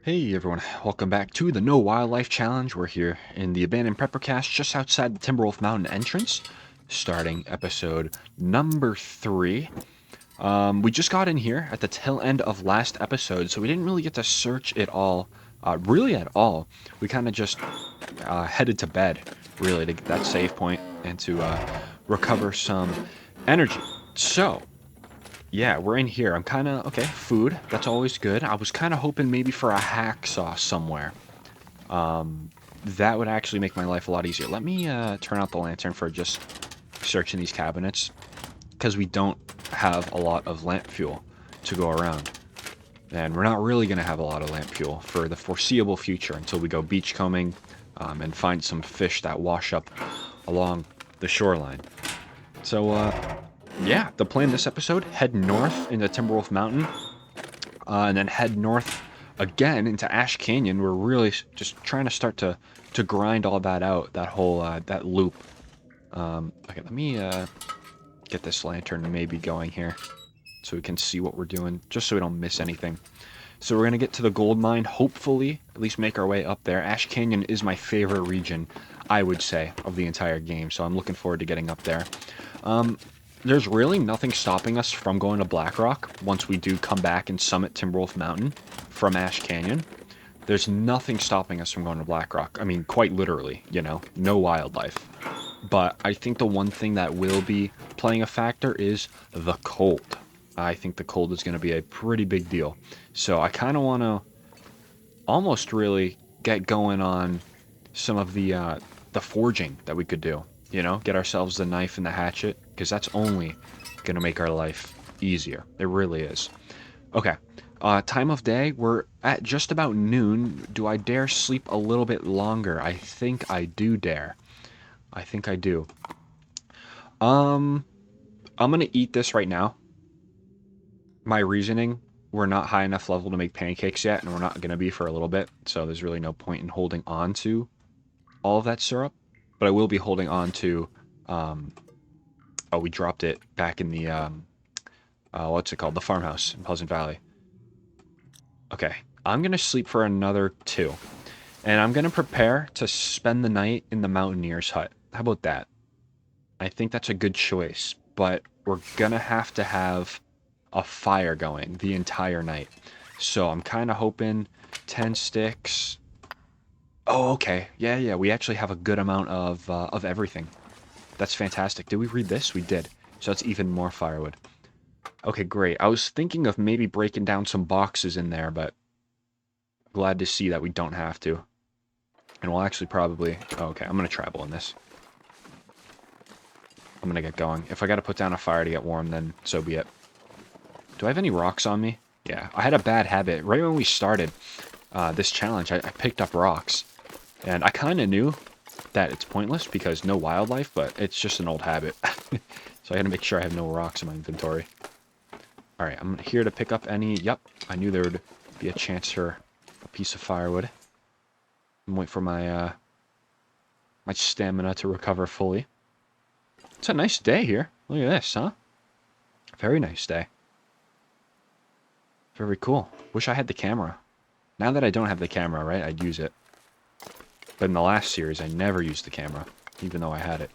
Hey everyone, welcome back to the No Wildlife Challenge. We're here in the abandoned prepper cache just outside the Timberwolf Mountain entrance, starting episode number 3. We just got in here at the tail end of last episode, so we didn't really get to search it all, really at all. We kind of just headed to bed, really, to get that save point and to recover some energy. So, yeah, we're in here. I'm kind of, okay, food. That's always good. I was kind of hoping maybe for a hacksaw somewhere. That would actually make my life a lot easier. Let me turn out the lantern for just searching these cabinets, because we don't have a lot of lamp fuel to go around. And we're not really going to have a lot of lamp fuel for the foreseeable future until we go beachcombing and find some fish that wash up along the shoreline. So, yeah, the plan this episode, head north into Timberwolf Mountain, and then head north again into Ash Canyon. We're really just trying to start to grind all that out, that whole, that loop. Okay, let me get this lantern maybe going here so we can see what we're doing, just so we don't miss anything. So we're going to get to the gold mine, hopefully, at least make our way up there. Ash Canyon is my favorite region, I would say, of the entire game, so I'm looking forward to getting up there. There's really nothing stopping us from going to Blackrock once we do come back and summit Timberwolf Mountain from Ash Canyon. There's nothing stopping us from going to Blackrock. I mean, quite literally, you know, no wildlife. But I think the one thing that will be playing a factor is the cold. I think the cold is going to be a pretty big deal. So I kind of want to almost really get going on some of the forging that we could do. You know, get ourselves the knife and the hatchet, because that's only going to make our life easier. It really is. Okay, time of day, we're at just about noon. Do I dare sleep a little bit longer? I think I do dare. I think I do. I'm going to eat this right now. My reasoning, we're not high enough level to make pancakes yet, and we're not going to be for a little bit, so there's really no point in holding on to all of that syrup. But I will be holding on to, oh, we dropped it back in the, what's it called? The farmhouse in Pleasant Valley. Okay, I'm going to sleep for another 2. And I'm going to prepare to spend the night in the mountaineer's hut. How about that? I think that's a good choice, but we're going to have a fire going the entire night. So I'm kind of hoping 10 sticks... Oh, okay. Yeah, we actually have a good amount of everything. That's fantastic. Did we read this? We did. So that's even more firewood. Okay, great. I was thinking of maybe breaking down some boxes in there, but glad to see that we don't have to. And we'll actually probably... Oh, okay, I'm going to travel in this. I'm going to get going. If I got to put down a fire to get warm, then so be it. Do I have any rocks on me? Yeah, I had a bad habit. Right when we started this challenge, I picked up rocks. And I kind of knew that it's pointless because no wildlife, but it's just an old habit. So I gotta make sure I have no rocks in my inventory. Alright, I'm here to pick up any... Yep, I knew there would be a chance for a piece of firewood. I'm waiting for my, my stamina to recover fully. It's a nice day here. Look at this, huh? Very nice day. Very cool. Wish I had the camera. Now that I don't have the camera, right, I'd use it. But in the last series, I never used the camera, even though I had it.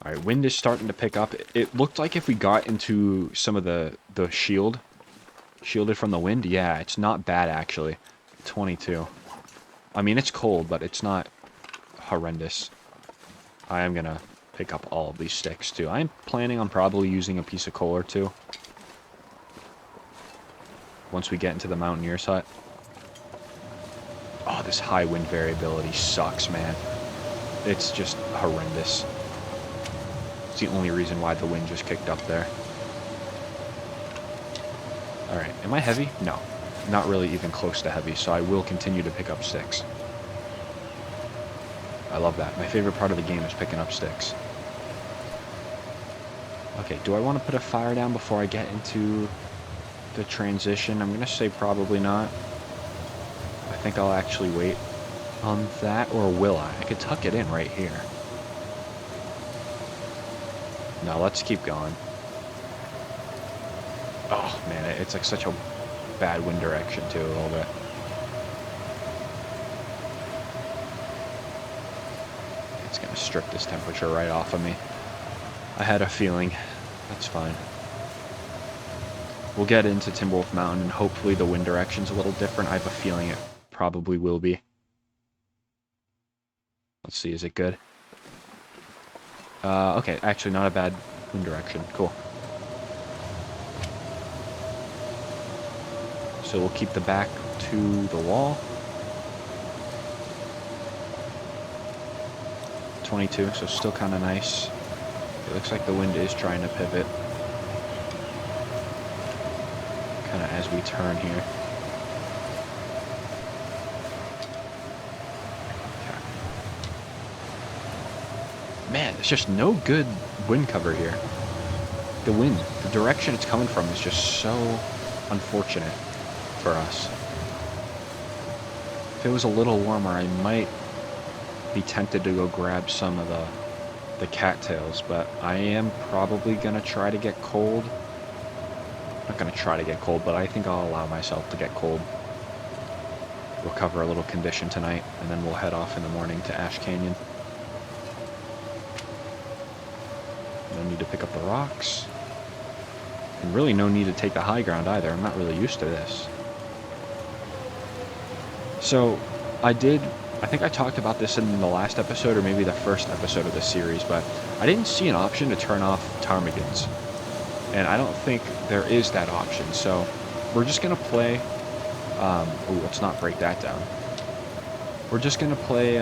Alright, wind is starting to pick up. It looked like if we got into some of the shielded from the wind, yeah, it's not bad, actually. 22. I mean, it's cold, but it's not horrendous. I am going to pick up all of these sticks, too. I'm planning on probably using a piece of coal or two once we get into the mountaineer's hut. Oh, this high wind variability sucks, man. It's just horrendous. It's the only reason why the wind just kicked up there. Alright, am I heavy? No. Not really even close to heavy, so I will continue to pick up sticks. I love that. My favorite part of the game is picking up sticks. Okay, do I want to put a fire down before I get into the transition? I'm going to say probably not. I think I'll actually wait on that, or will I? I could tuck it in right here. No, let's keep going. Oh, man, it's like such a bad wind direction, too, a little bit. It's going to strip this temperature right off of me. I had a feeling. That's fine. We'll get into Timberwolf Mountain, and hopefully the wind direction's a little different. I have a feeling it probably will be. Let's see, is it good? Okay, actually not a bad wind direction. Cool. So we'll keep the back to the wall. 22, so still kind of nice. It looks like the wind is trying to pivot. Kind of as we turn here. Okay. Man, there's just no good wind cover here. The wind, the direction it's coming from is just so unfortunate for us. If it was a little warmer, I might be tempted to go grab some of the cattails, but I am probably gonna try to get cold. Not gonna try to get cold, but I think I'll allow myself to get cold. We'll cover a little condition tonight, and then we'll head off in the morning to Ash Canyon. No need to pick up the rocks. And really no need to take the high ground either. I'm not really used to this. So, I think I talked about this in the last episode, or maybe the first episode of this series, but I didn't see an option to turn off ptarmigans. And I don't think there is that option, so we're just going to play... let's not break that down. We're just going to play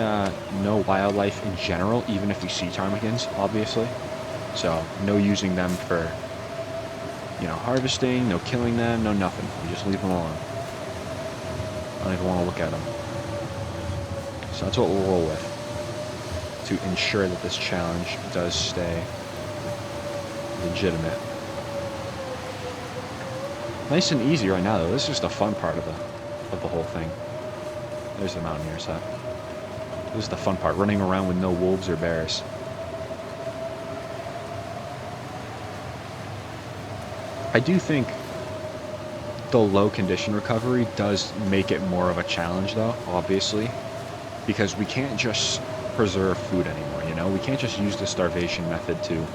no wildlife in general, even if we see ptarmigans, obviously. So, no using them for, you know, harvesting, no killing them, no nothing. We just leave them alone. I don't even want to look at them. So that's what we'll roll with, to ensure that this challenge does stay legitimate. Nice and easy right now, though. This is just the fun part of the whole thing. There's the mountaineer's hut. This is the fun part, running around with no wolves or bears. I do think the low condition recovery does make it more of a challenge, though, obviously. Because we can't just preserve food anymore, you know? We can't just use the starvation method to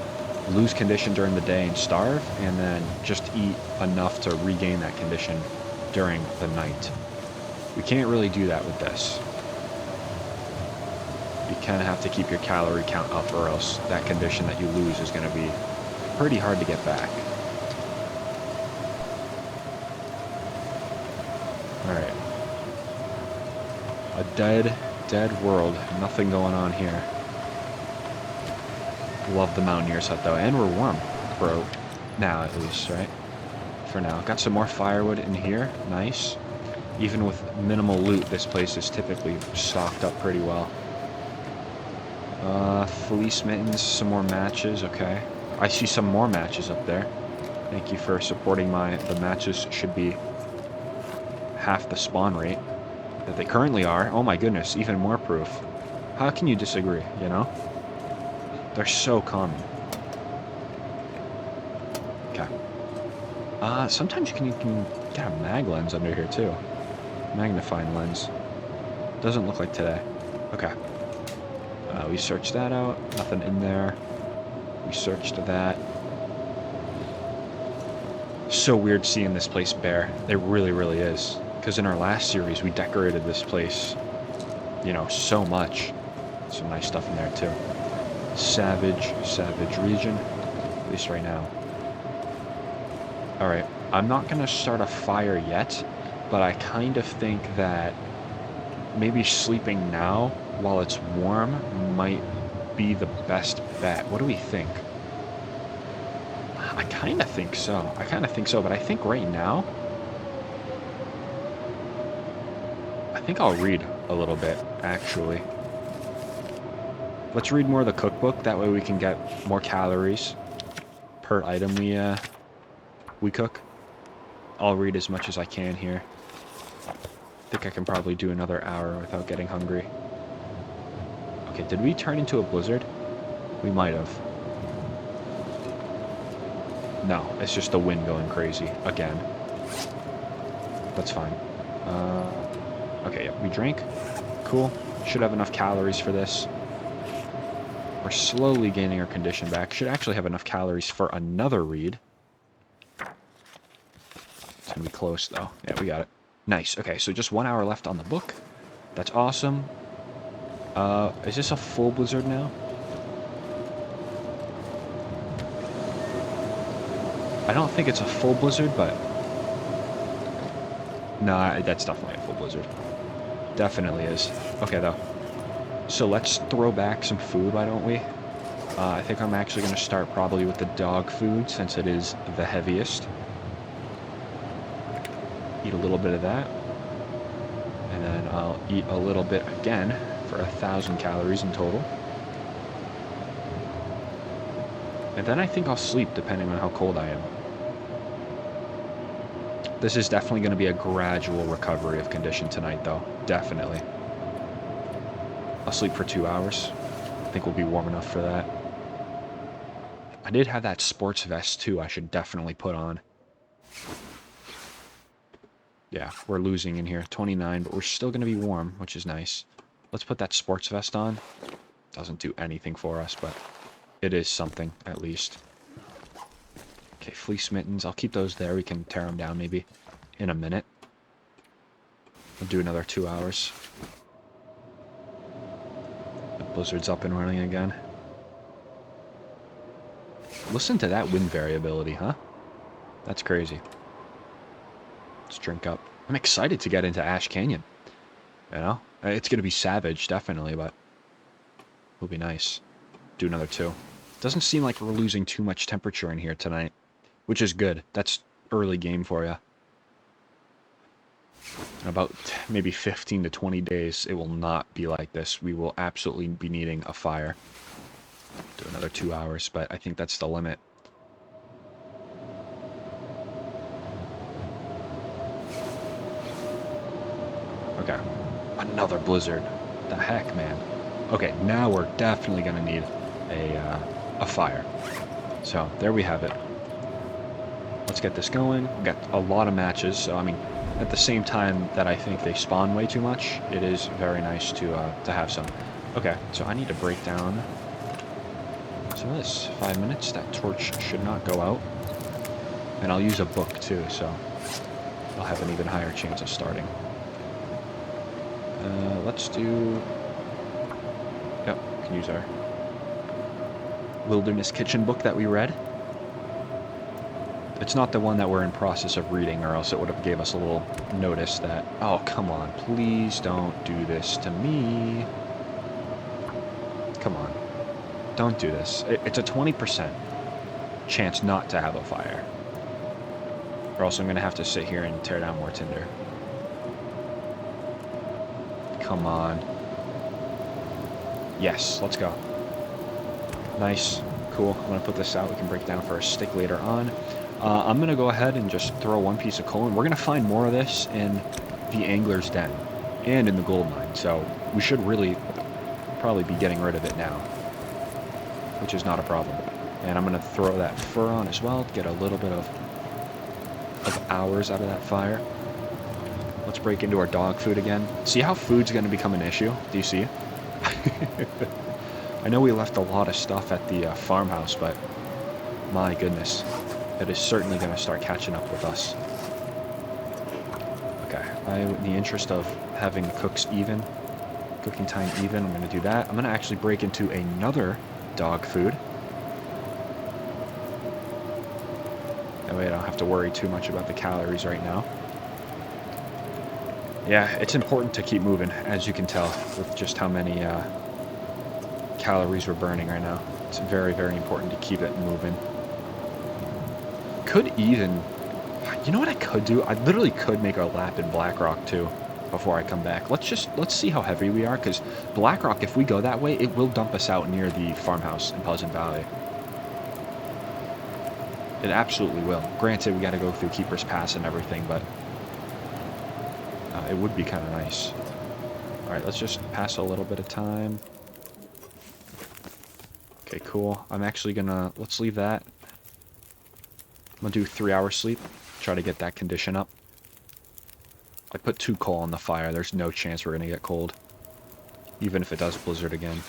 lose condition during the day and starve, and then just eat enough to regain that condition during the night. We can't really do that with this. You kind of have to keep your calorie count up, or else that condition that you lose is going to be pretty hard to get back. Alright. A dead world. Nothing going on here. Love the mountaineer's hut though, and we're warm for now at least, right? For now. Got some more firewood in here. Nice. Even with minimal loot, this place is typically stocked up pretty well. Fleece mittens, some more matches, okay. I see some more matches up there. Thank you for supporting the matches should be half the spawn rate that they currently are. Oh my goodness, even more proof. How can you disagree, you know? They're so common. Okay. Sometimes you can get a mag lens under here too. Magnifying lens. Doesn't look like today. Okay. We searched that out. Nothing in there. We searched that. So weird seeing this place bare. It really, really is. Because in our last series, we decorated this place, you know, so much. Some nice stuff in there, too. Savage region. At least right now. Alright, I'm not going to start a fire yet, but I kind of think that maybe sleeping now, while it's warm, might be the best bet. What do we think? I kind of think so. But I think right now, I think I'll read a little bit, actually. Let's read more of the cookbook. That way we can get more calories per item we cook. I'll read as much as I can here. I think I can probably do another hour without getting hungry. Okay, did we turn into a blizzard? We might have. No, it's just the wind going crazy again. That's fine. Okay, yep, we drank. Cool. Should have enough calories for this. We're slowly gaining our condition back. Should actually have enough calories for another read. It's going to be close, though. Yeah, we got it. Nice. Okay, so just 1 hour left on the book. That's awesome. Is this a full blizzard now? I don't think it's a full blizzard, but... Nah, that's definitely a full blizzard. Definitely is. Okay, though. So let's throw back some food, why don't we? I think I'm actually going to start probably with the dog food, since it is the heaviest. Eat a little bit of that. And then I'll eat a little bit again for 1,000 calories in total. And then I think I'll sleep, depending on how cold I am. This is definitely going to be a gradual recovery of condition tonight, though. Definitely. I'll sleep for 2 hours. I think we'll be warm enough for that. I did have that sports vest, too, I should definitely put on. Yeah, we're losing in here. 29, but we're still going to be warm, which is nice. Let's put that sports vest on. Doesn't do anything for us, but it is something, at least. Okay, fleece mittens. I'll keep those there. We can tear them down, maybe, in a minute. I'll do another 2 hours. The blizzard's up and running again. Listen to that wind variability, huh? That's crazy. Let's drink up. I'm excited to get into Ash Canyon. You know? It's going to be savage, definitely, but it'll be nice. Do another 2. Doesn't seem like we're losing too much temperature in here tonight, which is good. That's early game for you. In about maybe 15 to 20 days, it will not be like this. We will absolutely be needing a fire. Do another 2 hours, but I think that's the limit. Okay. Another blizzard. The heck, man. Okay, now we're definitely going to need a fire. So, there we have it. Let's get this going. We've got a lot of matches, so I mean, at the same time that I think they spawn way too much, it is very nice to have some. Okay, so I need to break down some of this. 5 minutes. That torch should not go out. And I'll use a book too, so I'll have an even higher chance of starting. Let's do... Yep, we can use our Wilderness Kitchen book that we read. It's not the one that we're in process of reading, or else it would have gave us a little notice that, oh, come on, please don't do this to me. Come on. Don't do this. It's a 20% chance not to have a fire. Or else I'm going to have to sit here and tear down more tinder. Come on. Yes, let's go. Nice. Cool. I'm going to put this out. We can break down for a stick later on. I'm going to go ahead and just throw one piece of coal in. We're going to find more of this in the Angler's Den and in the gold mine. So we should really probably be getting rid of it now, which is not a problem. And I'm going to throw that fur on as well to get a little bit of hours out of that fire. Let's break into our dog food again. See how food's going to become an issue? Do you see? I know we left a lot of stuff at the farmhouse, but my goodness, it is certainly going to start catching up with us. Okay, in the interest of having the cooking time even, I'm going to do that. I'm going to actually break into another dog food. That way I don't have to worry too much about the calories right now. Yeah, it's important to keep moving, as you can tell, with just how many calories we're burning right now. It's very, very important to keep it moving. Could even... You know what I could do? I literally could make a lap in Blackrock, too, before I come back. Let's see how heavy we are, because Blackrock, if we go that way, it will dump us out near the farmhouse in Pleasant Valley. It absolutely will. Granted, we got to go through Keeper's Pass and everything, but... it would be kind of nice. Alright, let's just pass a little bit of time. Okay, cool. I'm actually gonna... Let's leave that. I'm gonna do 3 hours sleep. Try to get that condition up. I put 2 coal on the fire. There's no chance we're gonna get cold. Even if it does blizzard again.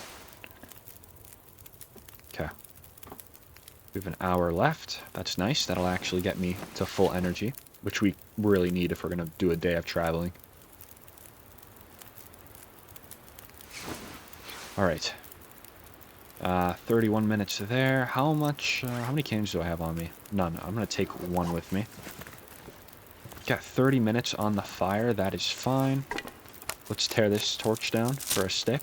We have an hour left. That's nice. That'll actually get me to full energy, which we really need if we're going to do a day of traveling. All right. 31 minutes there. How many cannons do I have on me? None. I'm going to take one with me. Got 30 minutes on the fire. That is fine. Let's tear this torch down for a stick.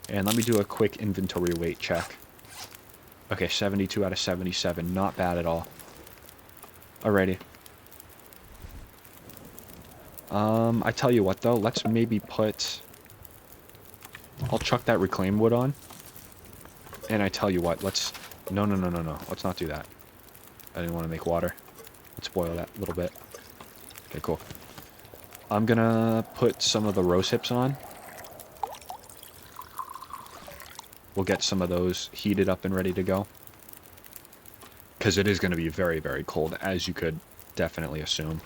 And let me do a quick inventory weight check. Okay, 72 out of 77. Not bad at all. Alrighty. I tell you what, though. Let's maybe put... I'll chuck that reclaimed wood on. And I tell you what, let's... No. Let's not do that. I didn't want to make water. Let's boil that a little bit. Okay, cool. I'm gonna put some of the rose hips on. We'll get some of those heated up and ready to go. Because it is going to be very, very cold, as you could definitely assume.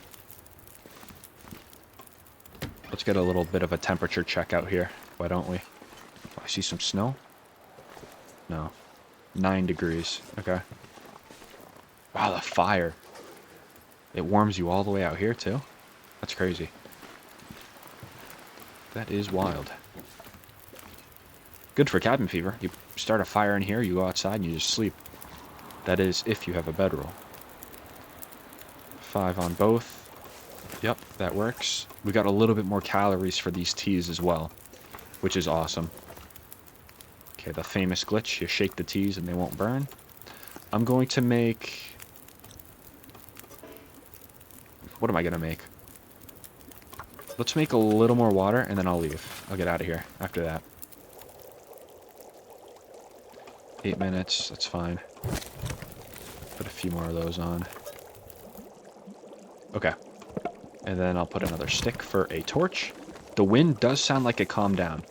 Let's get a little bit of a temperature check out here. Why don't we? Oh, I see some snow? No. 9 degrees. Okay. Wow, the fire. It warms you all the way out here, too? That's crazy. That is wild. Good for cabin fever. You start a fire in here, you go outside, and you just sleep. That is, if you have a bedroll. 5 on both. Yep, that works. We got a little bit more calories for these teas as well, which is awesome. Okay, the famous glitch. You shake the teas and they won't burn. I'm going to make... What am I going to make? Let's make a little more water, and then I'll leave. I'll get out of here after that. 8 minutes, that's fine. Put a few more of those on. Okay. And then I'll put another stick for a torch. The wind does sound like it calmed down.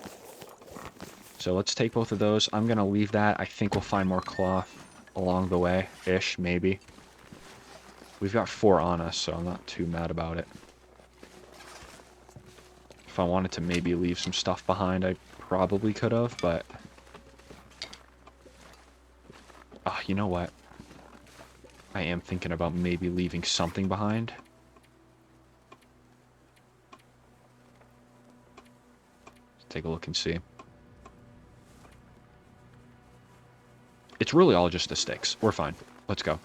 So let's take both of those. I'm going to leave that. I think we'll find more cloth along the way-ish, maybe. We've got 4 on us, so I'm not too mad about it. If I wanted to maybe leave some stuff behind, I probably could have, but... Ah, you know what? I am thinking about maybe leaving something behind. Let's take a look and see. It's really all just the sticks. We're fine. Let's go.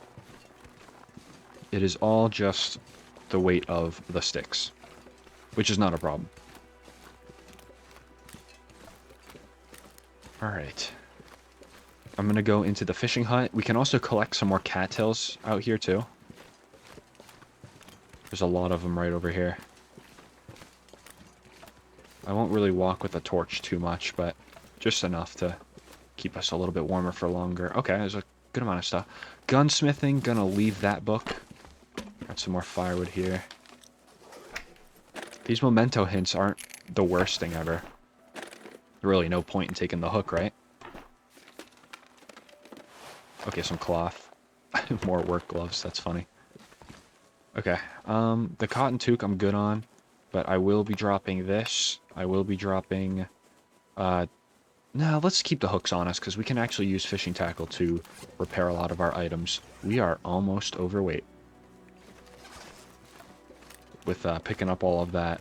It is all just the weight of the sticks, which is not a problem. Alright. I'm going to go into the fishing hut. We can also collect some more cattails out here, too. There's a lot of them right over here. I won't really walk with a torch too much, but just enough to keep us a little bit warmer for longer. Okay, there's a good amount of stuff. Gunsmithing, gonna leave that book. Got some more firewood here. These memento hints aren't the worst thing ever. Really no point in taking the hook, right? Okay, some cloth. More work gloves, that's funny. Okay, the cotton toque I'm good on, but I will be dropping this. I will be dropping, no, let's keep the hooks on us, because we can actually use fishing tackle to repair a lot of our items. We are almost overweight. With, picking up all of that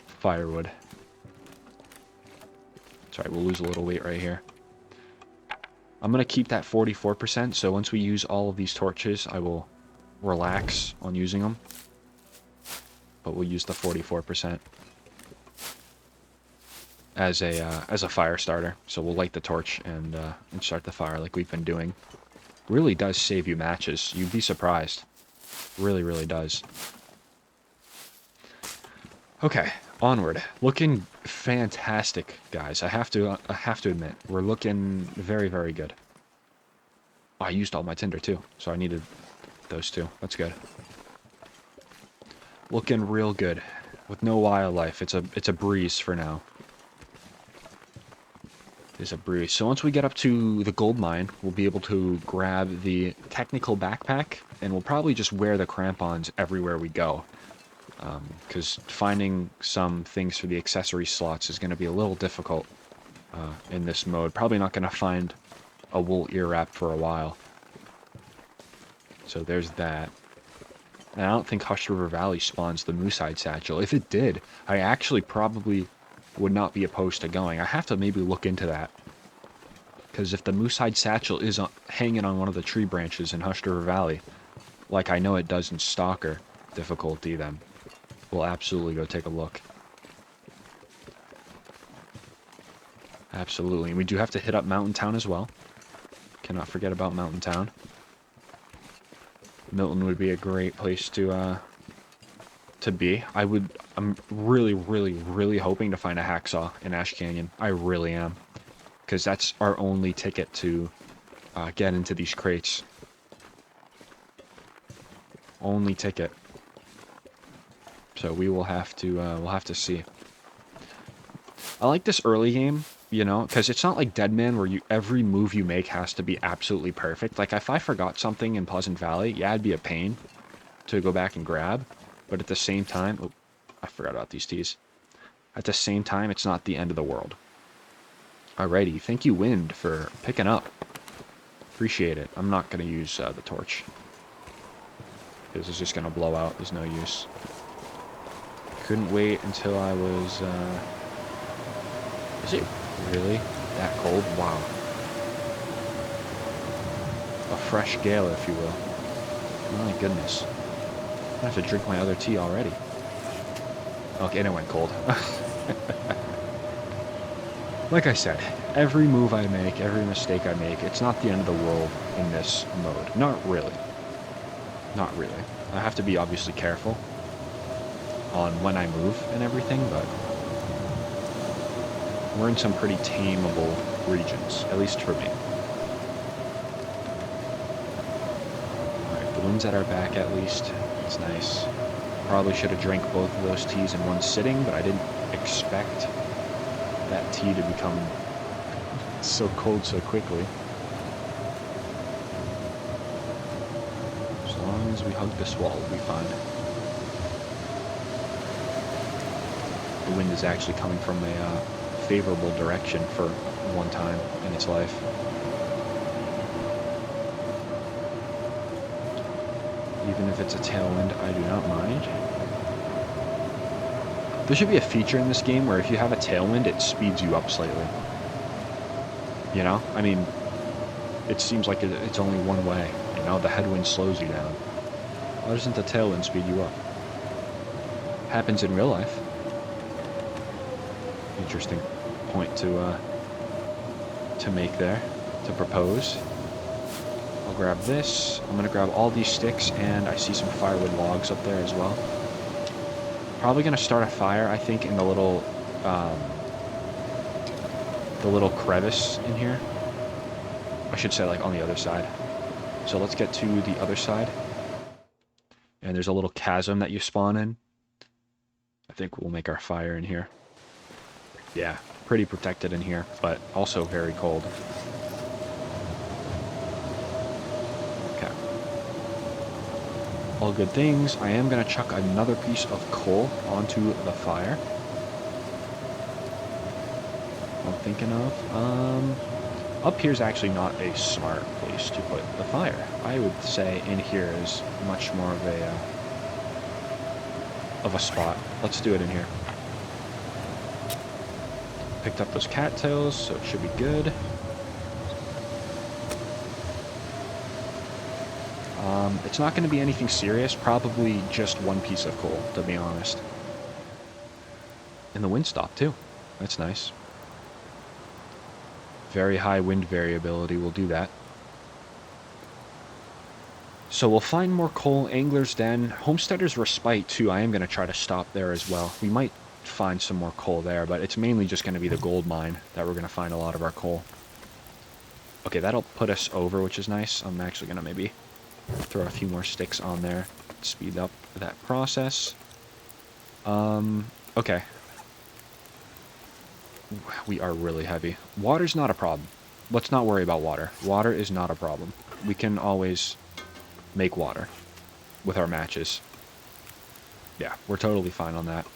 firewood. Sorry, we'll lose a little weight right here. I'm going to keep that 44%, so once we use all of these torches, I will relax on using them. But we'll use the 44% as a fire starter. So we'll light the torch and start the fire like we've been doing. Really does save you matches. You'd be surprised. Really, really does. Okay, onward. Looking fantastic, guys. I have to admit, we're looking very, very good. Oh, I used all my tinder too, so I needed those two. That's good. Looking real good, with no wildlife. It's a breeze for now. It's a breeze. So once we get up to the gold mine, we'll be able to grab the technical backpack, and we'll probably just wear the crampons everywhere we go. Because finding some things for the accessory slots is going to be a little difficult in this mode. Probably not going to find a wool ear wrap for a while. So there's that. And I don't think Hush River Valley spawns the moose-hide satchel. If it did, I actually probably would not be opposed to going. I have to maybe look into that. Because if the moose-hide satchel is hanging on one of the tree branches in Hush River Valley, like I know it does in Stalker difficulty, then we'll absolutely go take a look. Absolutely. And we do have to hit up Mountain Town as well. Cannot forget about Mountain Town. Milton would be a great place to be. I'm really, really, really hoping to find a hacksaw in Ash Canyon. I really am. Because that's our only ticket to get into these crates. Only ticket. So we will have to, we'll have to see. I like this early game, you know, because it's not like Deadman where every move you make has to be absolutely perfect. Like, if I forgot something in Pleasant Valley, yeah, it'd be a pain to go back and grab. But at the same time, oh, I forgot about these teas. At the same time, it's not the end of the world. Alrighty, thank you, Wind, for picking up. Appreciate it. I'm not going to use the torch. This is just going to blow out. There's no use. Couldn't wait until I was... Is it really that cold? Wow. A fresh gale, if you will. My goodness. I have to drink my other tea already. Okay, and it went cold. Like I said, every move I make, every mistake I make, it's not the end of the world in this mode. Not really. Not really. I have to be obviously careful on when I move and everything, but we're in some pretty tameable regions, at least for me. Alright, the wind's at our back at least. It's nice. Probably should have drank both of those teas in one sitting, but I didn't expect that tea to become so cold so quickly. As long as we hug this wall, we'll be fine. The wind is actually coming from a favorable direction for one time in its life. Even if it's a tailwind, I do not mind. There should be a feature in this game where if you have a tailwind, it speeds you up slightly. You know? I mean, it seems like it's only one way. You know, the headwind slows you down. Why doesn't the tailwind speed you up? Happens in real life. Interesting point to make there, to propose. I'll grab this. I'm gonna grab all these sticks, and I see some firewood logs up there as well. Probably gonna start a fire, I think, in the little crevice in here. I should say, like, on the other side. So let's get to the other side. And there's a little chasm that you spawn in. I think we'll make our fire in here. Yeah, pretty protected in here, but also very cold. Okay. All good things. I am going to chuck another piece of coal onto the fire. I'm thinking of. Up here's actually not a smart place to put the fire. I would say in here is much more of a spot. Let's do it in here. Picked up those cattails, so it should be good. It's not going to be anything serious, probably just one piece of coal, to be honest. And the wind stopped too. That's nice. Very high wind variability will do that. So we'll find more coal, Angler's Den, Homesteader's Respite too. I am going to try to stop there as well. We might find some more coal there, but it's mainly just going to be the gold mine that we're going to find a lot of our coal. Okay, that'll put us over, which is nice. I'm actually going to maybe throw a few more sticks on there, speed up that process. Okay. We are really heavy. Water's not a problem. Let's not worry about water. Water is not a problem. We can always make water with our matches. Yeah, we're totally fine on that.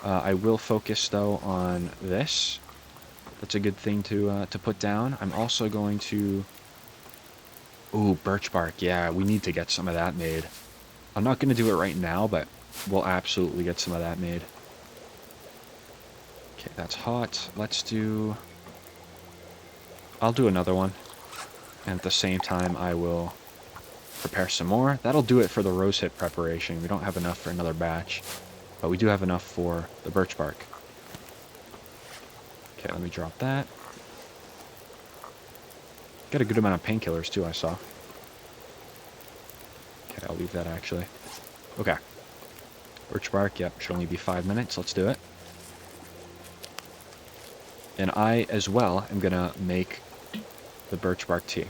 I will focus, though, on this. That's a good thing to put down. I'm also going to... Ooh, birch bark. Yeah, we need to get some of that made. I'm not going to do it right now, but we'll absolutely get some of that made. Okay, that's hot. Let's do... I'll do another one. And at the same time, I will prepare some more. That'll do it for the rosehip preparation. We don't have enough for another batch, but we do have enough for the birch bark. Okay, let me drop that. Got a good amount of painkillers too, I saw. Okay, I'll leave that actually. Okay. Birch bark, yep, should only be 5 minutes. Let's do it. And I, as well, am going to make the birch bark tea.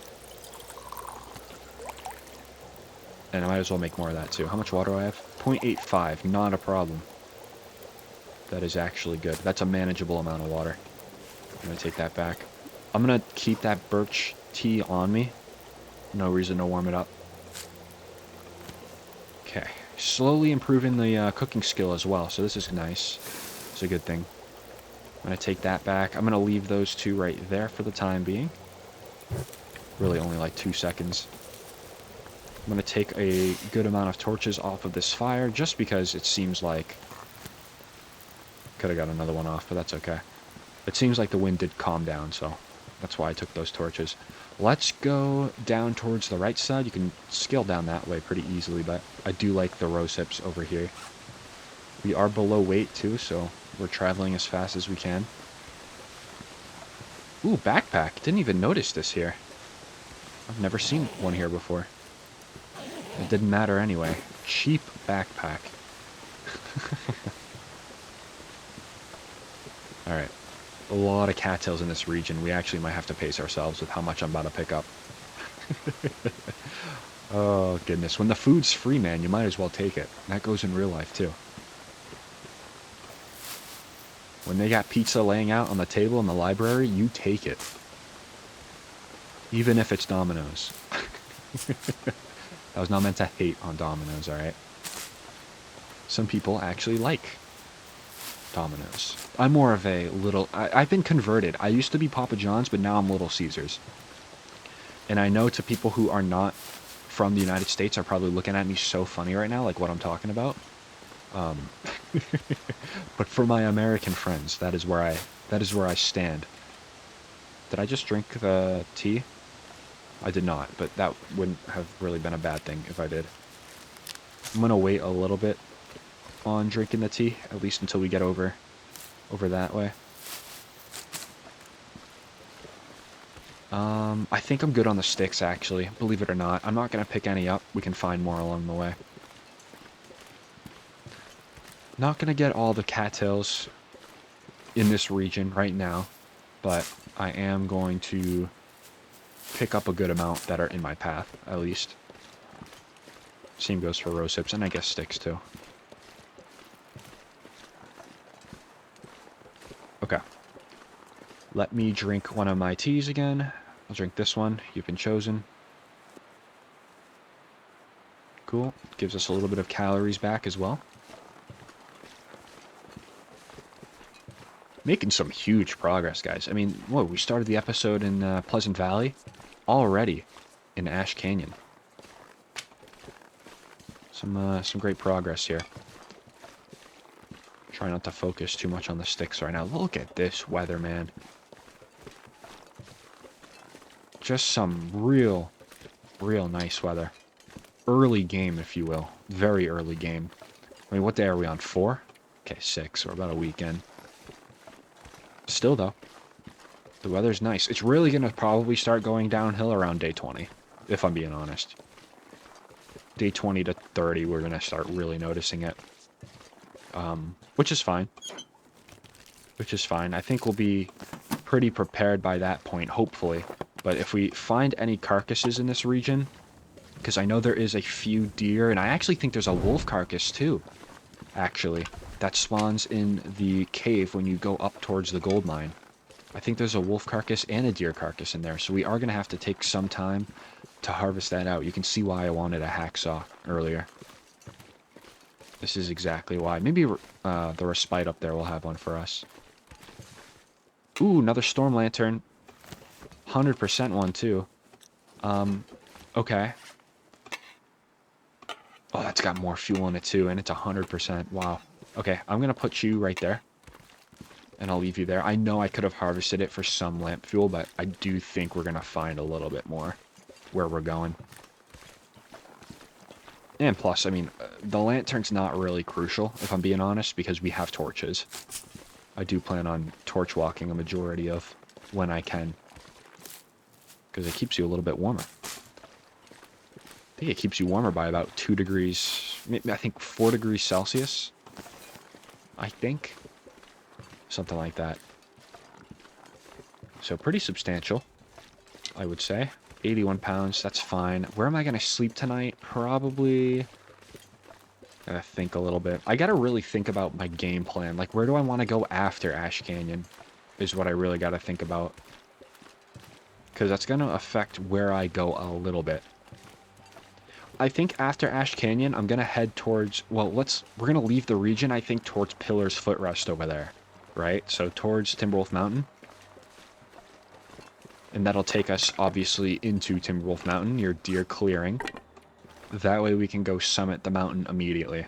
And I might as well make more of that too. How much water do I have? 0.85, not a problem. That is actually good. That's a manageable amount of water. I'm going to take that back. I'm going to keep that birch tea on me. No reason to warm it up. Okay. Slowly improving the cooking skill as well, so this is nice. It's a good thing. I'm going to take that back. I'm going to leave those two right there for the time being. Really only like 2 seconds. I'm going to take a good amount of torches off of this fire, just because it seems like... Could have got another one off, but that's okay. It seems like the wind did calm down, so that's why I took those torches. Let's go down towards the right side. You can scale down that way pretty easily, but I do like the rose hips over here. We are below weight too, so we're traveling as fast as we can. Ooh, backpack. Didn't even notice this here. I've never seen one here before. It didn't matter anyway. Cheap backpack. Alright. A lot of cattails in this region. We actually might have to pace ourselves with how much I'm about to pick up. Oh, goodness. When the food's free, man, you might as well take it. That goes in real life, too. When they got pizza laying out on the table in the library, you take it. Even if it's Domino's. I was not meant to hate on Domino's, alright? Some people actually like Domino's. I'm more of a little... I've been converted. I used to be Papa John's, but now I'm Little Caesars. And I know to people who are not from the United States are probably looking at me so funny right now, like what I'm talking about. But for my American friends, that is where I stand. Did I just drink the tea? I did not, but that wouldn't have really been a bad thing if I did. I'm gonna wait a little bit on drinking the tea, at least until we get over that way. I think I'm good on the sticks, actually, believe it or not. I'm not gonna pick any up. We can find more along the way. Not gonna get all the cattails in this region right now, but I am going to pick up a good amount that are in my path, at least. Same goes for rose hips, and I guess sticks too. Okay. Let me drink one of my teas again. I'll drink this one. You've been chosen. Cool. Gives us a little bit of calories back as well. Making some huge progress, guys. I mean, whoa, we started the episode in Pleasant Valley, already in Ash Canyon. Some great progress here. Try not to focus too much on the sticks right now. Look at this weather, man. Just some real nice weather. Early game, if you will. Very early game. I mean, what day are we on? 4? Okay, 6. We're about a weekend. Still, though, the weather's nice. It's really going to probably start going downhill around day 20, if I'm being honest. Day 20 to 30, we're going to start really noticing it. Which is fine. Which is fine. I think we'll be pretty prepared by that point, hopefully. But if we find any carcasses in this region, because I know there is a few deer, and I actually think there's a wolf carcass too, actually, that spawns in the cave when you go up towards the gold mine. I think there's a wolf carcass and a deer carcass in there, so we are going to have to take some time to harvest that out. You can see why I wanted a hacksaw earlier. This is exactly why. Maybe the respite up there will have one for us. Ooh, another storm lantern. 100% one, too. Okay. Oh, that's got more fuel in it, too, and it's 100%. Wow. Okay, I'm going to put you right there. And I'll leave you there. I know I could have harvested it for some lamp fuel, but I do think we're going to find a little bit more where we're going. And plus, I mean, the lantern's not really crucial, if I'm being honest, because we have torches. I do plan on torch walking a majority of when I can. Because it keeps you a little bit warmer. I think it keeps you warmer by about 2 degrees, I think 4 degrees Celsius. I think. Something like that. So pretty substantial, I would say. 81 pounds, that's fine. Where am I going to sleep tonight? Probably... Gotta think a little bit. I gotta really think about my game plan. Like, where do I want to go after Ash Canyon? Is what I really gotta think about. Because that's gonna affect where I go a little bit. I think after Ash Canyon, I'm gonna head towards... Well, we're gonna leave the region, I think, towards Pillar's Footrest over there. Right? So, towards Timberwolf Mountain. And that'll take us, obviously, into Timberwolf Mountain, near Deer Clearing. That way we can go summit the mountain immediately.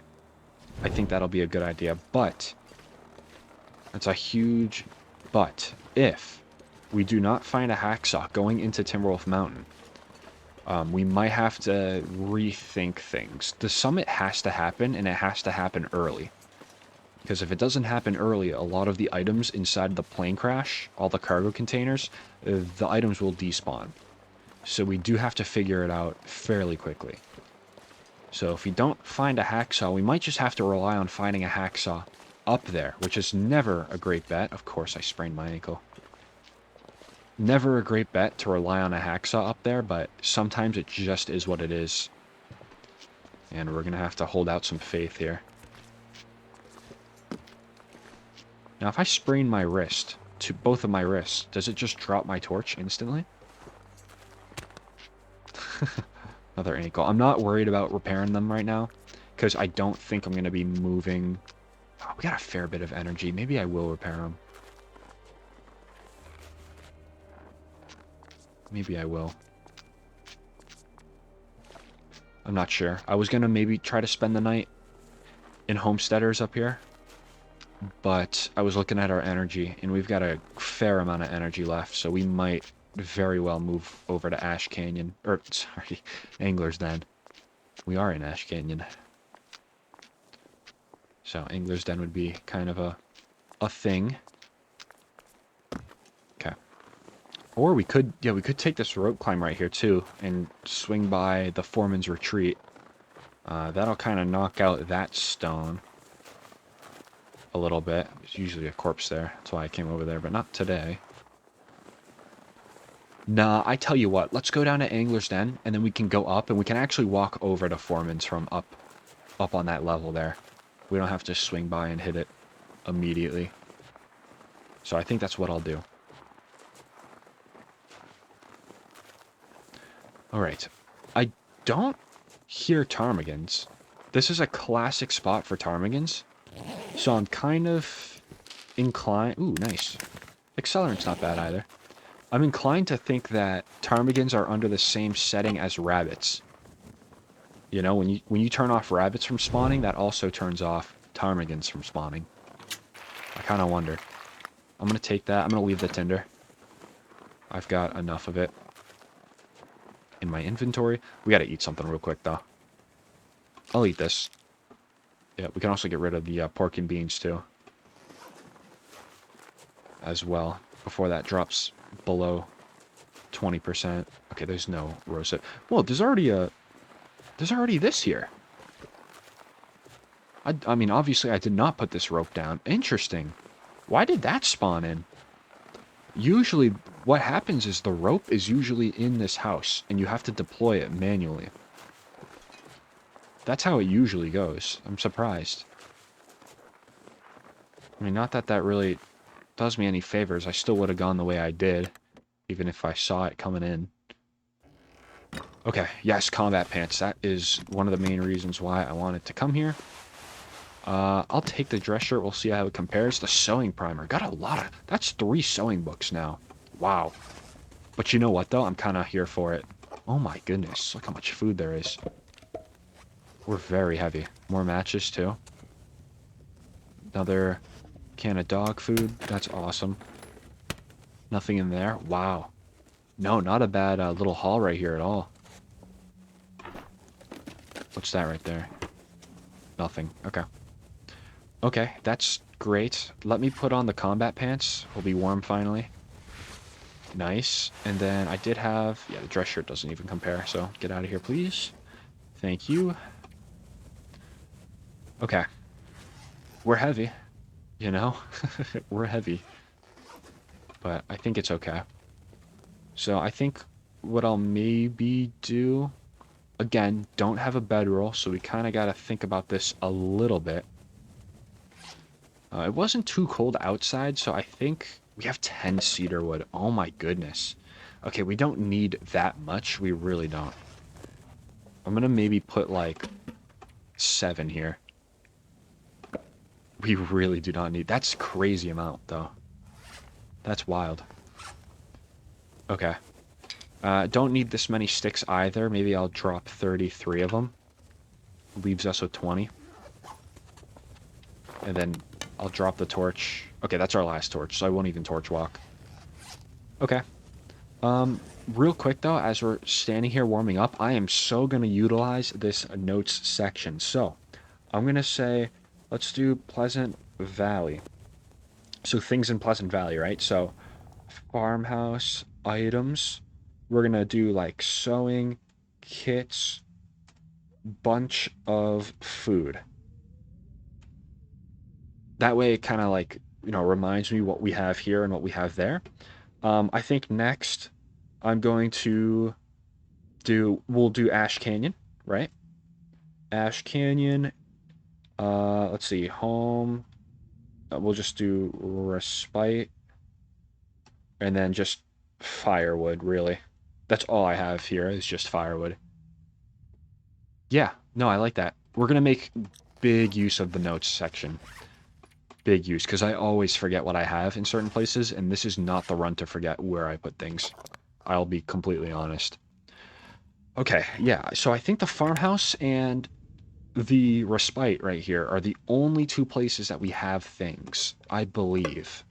I think that'll be a good idea, but... That's a huge but. If we do not find a hacksaw going into Timberwolf Mountain, we might have to rethink things. The summit has to happen, and it has to happen early. Because if it doesn't happen early, a lot of the items inside the plane crash, all the cargo containers, the items will despawn. So we do have to figure it out fairly quickly. So if we don't find a hacksaw, we might just have to rely on finding a hacksaw up there, which is never a great bet. Of course, I sprained my ankle. Never a great bet to rely on a hacksaw up there, but sometimes it just is what it is. And we're going to have to hold out some faith here. Now, if I sprain my wrist, to both of my wrists, does it just drop my torch instantly? Another ankle. I'm not worried about repairing them right now, because I don't think I'm going to be moving. Oh, we got a fair bit of energy. Maybe I will repair them. Maybe I will. I'm not sure. I was going to maybe try to spend the night in Homesteaders up here, but I was looking at our energy, and we've got a fair amount of energy left, so we might very well move over to Ash Canyon. Or, sorry, Angler's Den. We are in Ash Canyon. So, Angler's Den would be kind of a thing. Okay. Or we could, yeah, we could take this rope climb right here, too, and swing by the Foreman's Retreat. That'll kind of knock out that stone a little bit. There's usually a corpse there. That's why I came over there, but not today. Nah, I tell you what, let's go down to Angler's Den, and then we can go up, and we can actually walk over to Foreman's from up on that level there. We don't have to swing by and hit it immediately. So I think that's what I'll do. Alright. I don't hear ptarmigans. This is a classic spot for ptarmigans. So I'm kind of inclined... Ooh, nice. Accelerant's not bad either. I'm inclined to think that ptarmigans are under the same setting as rabbits. You know, when you turn off rabbits from spawning, that also turns off ptarmigans from spawning. I kind of wonder. I'm going to take that. I'm going to leave the tinder. I've got enough of it in my inventory. We got to eat something real quick, though. I'll eat this. Yeah, we can also get rid of the pork and beans, too. As well, before that drops below 20%. Okay, there's no roasted. Well, there's already this here. I mean, obviously I did not put this rope down. Interesting. Why did that spawn in? Usually what happens is the rope is usually in this house, and you have to deploy it manually. That's how it usually goes. I'm surprised. I mean, not that that really does me any favors. I still would have gone the way I did, even if I saw it coming in. Okay, yes, combat pants. That is one of the main reasons why I wanted to come here. I'll take the dress shirt. We'll see how it compares. The sewing primer. Got a lot of... That's 3 sewing books now. Wow. But you know what, though? I'm kind of here for it. Oh, my goodness. Look how much food there is. We're very heavy. More matches, too. Another can of dog food. That's awesome. Nothing in there. Wow. No, not a bad little haul right here at all. What's that right there? Nothing. Okay. Okay, that's great. Let me put on the combat pants. We'll be warm finally. Nice. And then I did have... Yeah, the dress shirt doesn't even compare, so get out of here, please. Thank you. Okay. We're heavy. You know? We're heavy. But I think it's okay. So I think what I'll maybe do... Again, don't have a bedroll, so we kind of got to think about this a little bit. It wasn't too cold outside, so I think we have 10 cedar wood. Oh my goodness. Okay, we don't need that much. We really don't. I'm going to maybe put like 7 here. We really do not need... That's a crazy amount, though. That's wild. Okay. Don't need this many sticks either. Maybe I'll drop 33 of them. Leaves us with 20. And then I'll drop the torch. Okay, that's our last torch, so I won't even torch walk. Okay. Real quick, though, as we're standing here warming up, I am so going to utilize this notes section. So, I'm going to say, let's do Pleasant Valley. So, things in Pleasant Valley, right? So, farmhouse items. We're going to do, like, sewing, kits, bunch of food. That way it kind of, like, you know, reminds me what we have here and what we have there. I think next I'm going to we'll do Ash Canyon, right? Ash Canyon. Let's see, home. We'll just do respite. And then just firewood, really. That's all I have here is just firewood. Yeah, no, I like that. We're going to make big use of the notes section. Big use, because I always forget what I have in certain places, and this is not the run to forget where I put things. I'll be completely honest. Okay, yeah, so I think the farmhouse and the respite right here are the only 2 places that we have things, I believe.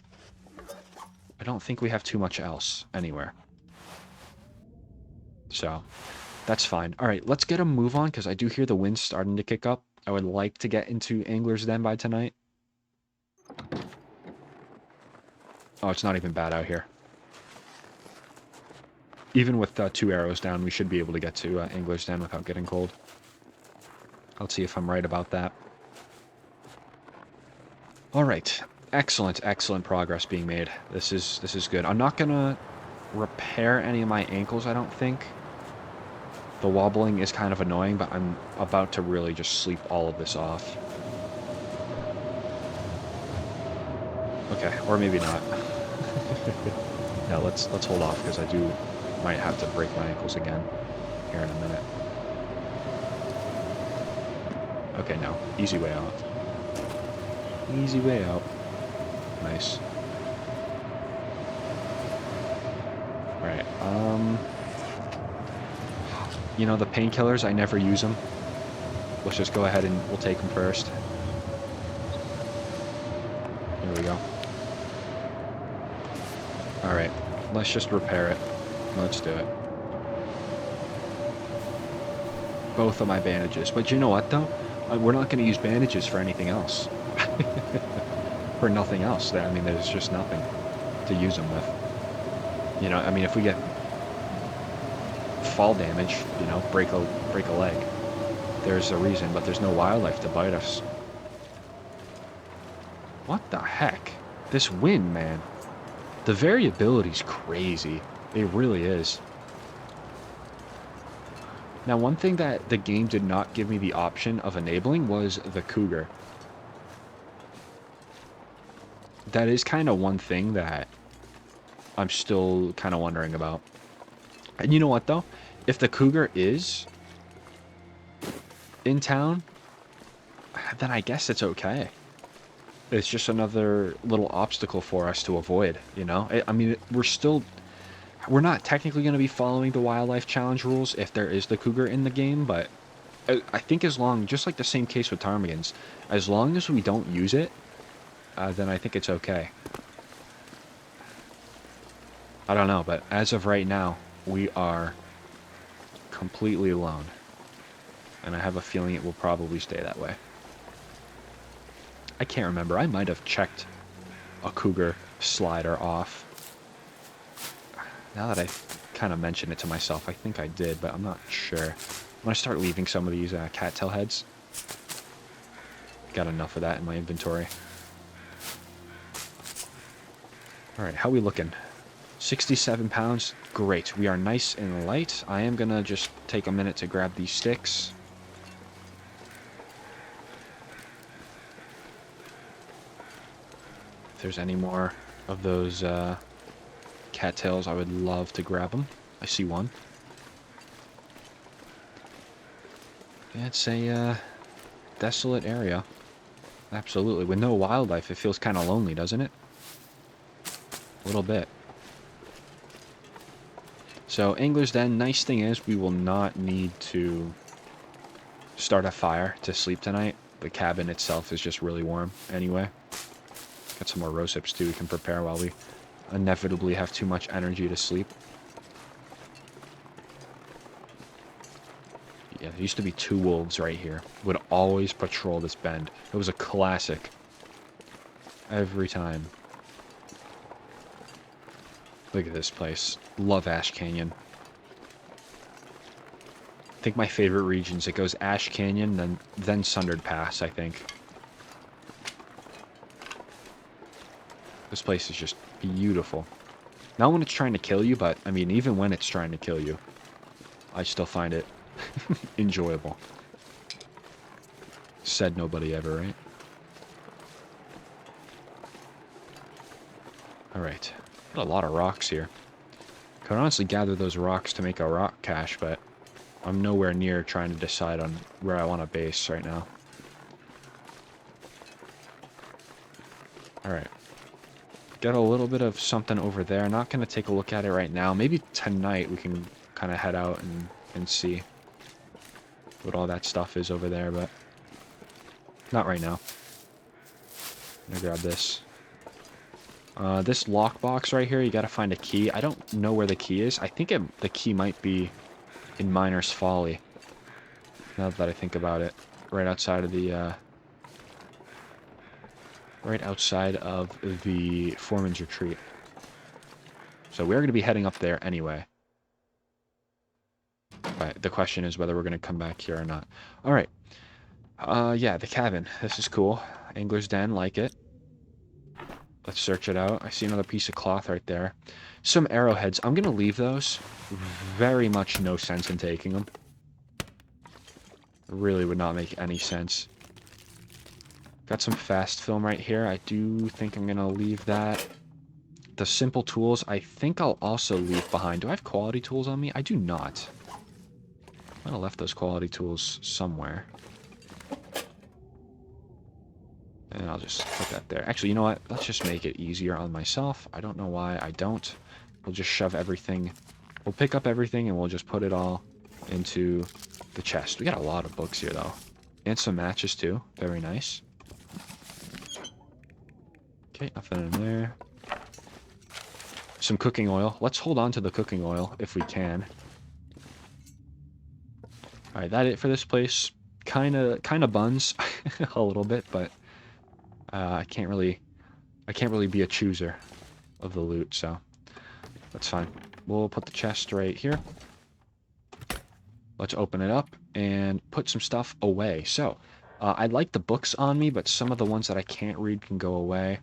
I don't think we have too much else anywhere. So, that's fine. Alright, let's get a move on, because I do hear the wind starting to kick up. I would like to get into Angler's Den by tonight. Oh, it's not even bad out here. Even with 2 arrows down, we should be able to get to Angler's Den without getting cold. Let's see if I'm right about that. Alright. Excellent, excellent progress being made. This is good. I'm not gonna repair any of my ankles, I don't think. The wobbling is kind of annoying, but I'm about to really just sleep all of this off. Okay, or maybe not. No, let's hold off, because I might have to break my ankles again here in a minute. Okay, no. Easy way out. Easy way out. Nice. Alright, you know, the painkillers, I never use them. Let's just go ahead and we'll take them first. There we go. Alright, let's just repair it. Let's do it. Both of my bandages. But you know what, though? We're not going to use bandages for anything else. For nothing else. I mean, there's just nothing to use them with. You know, I mean, if we get fall damage, you know, break a leg, there's a reason, but there's no wildlife to bite us. What the heck? This wind, man. The variability's crazy. It really is. Now, one thing that the game did not give me the option of enabling was the cougar. That is kind of one thing that I'm still kind of wondering about. And you know what, though? If the cougar is in town, then I guess it's okay. It's just another little obstacle for us to avoid, you know? I mean, we're not technically going to be following the wildlife challenge rules if there is the cougar in the game, but I think as long, just like the same case with ptarmigans, as long as we don't use it, then I think it's okay. I don't know, but as of right now, we are completely alone. And I have a feeling it will probably stay that way. I can't remember. I might have checked a cougar slider off. Now that I kind of mention it to myself, I think I did, but I'm not sure. I'm going to start leaving some of these cattail heads. Got enough of that in my inventory. Alright, how we looking? 67 pounds. Great. We are nice and light. I am going to just take a minute to grab these sticks. If there's any more of those cattails, I would love to grab them. I see one. Yeah, it's a desolate area. Absolutely. With no wildlife, it feels kind of lonely, doesn't it? A little bit. So, Angler's Den, nice thing is we will not need to start a fire to sleep tonight. The cabin itself is just really warm anyway. Got some more rose hips too we can prepare while we inevitably have too much energy to sleep. Yeah, there used to be 2 wolves right here. Would always patrol this bend. It was a classic. Every time. Look at this place. Love Ash Canyon. I think my favorite regions, it goes Ash Canyon, then Sundered Pass, I think. This place is just beautiful. Not when it's trying to kill you, but, I mean, even when it's trying to kill you, I still find it enjoyable. Said nobody ever, right? Alright. Got a lot of rocks here. Could honestly gather those rocks to make a rock cache, but I'm nowhere near trying to decide on where I want to base right now. Alright. Got a little bit of something over there. Not going to take a look at it right now. Maybe tonight we can kind of head out and see what all that stuff is over there, but not right now. I'm going to grab this. This lockbox right here, you gotta find a key. I don't know where the key is. I think the key might be in Miner's Folly. Now that I think about it. Right outside of the, Foreman's Retreat. So we're gonna be heading up there anyway. Alright, the question is whether we're gonna come back here or not. Alright. Yeah, the cabin. This is cool. Angler's Den, like it. Let's search it out. I see another piece of cloth right there. Some arrowheads. I'm going to leave those. Very much no sense in taking them. Really would not make any sense. Got some fast film right here. I do think I'm going to leave that. The simple tools, I think I'll also leave behind. Do I have quality tools on me? I do not. I might have left those quality tools somewhere. And I'll just put that there. Actually, you know what? Let's just make it easier on myself. I don't know why I don't. We'll just shove everything. We'll pick up everything and we'll just put it all into the chest. We got a lot of books here, though. And some matches, too. Very nice. Okay, nothing in there. Some cooking oil. Let's hold on to the cooking oil if we can. Alright, that it for this place. Kinda buns a little bit, but I can't really be a chooser of the loot, so that's fine. We'll put the chest right here. Let's open it up and put some stuff away. So, I like the books on me, but some of the ones that I can't read can go away.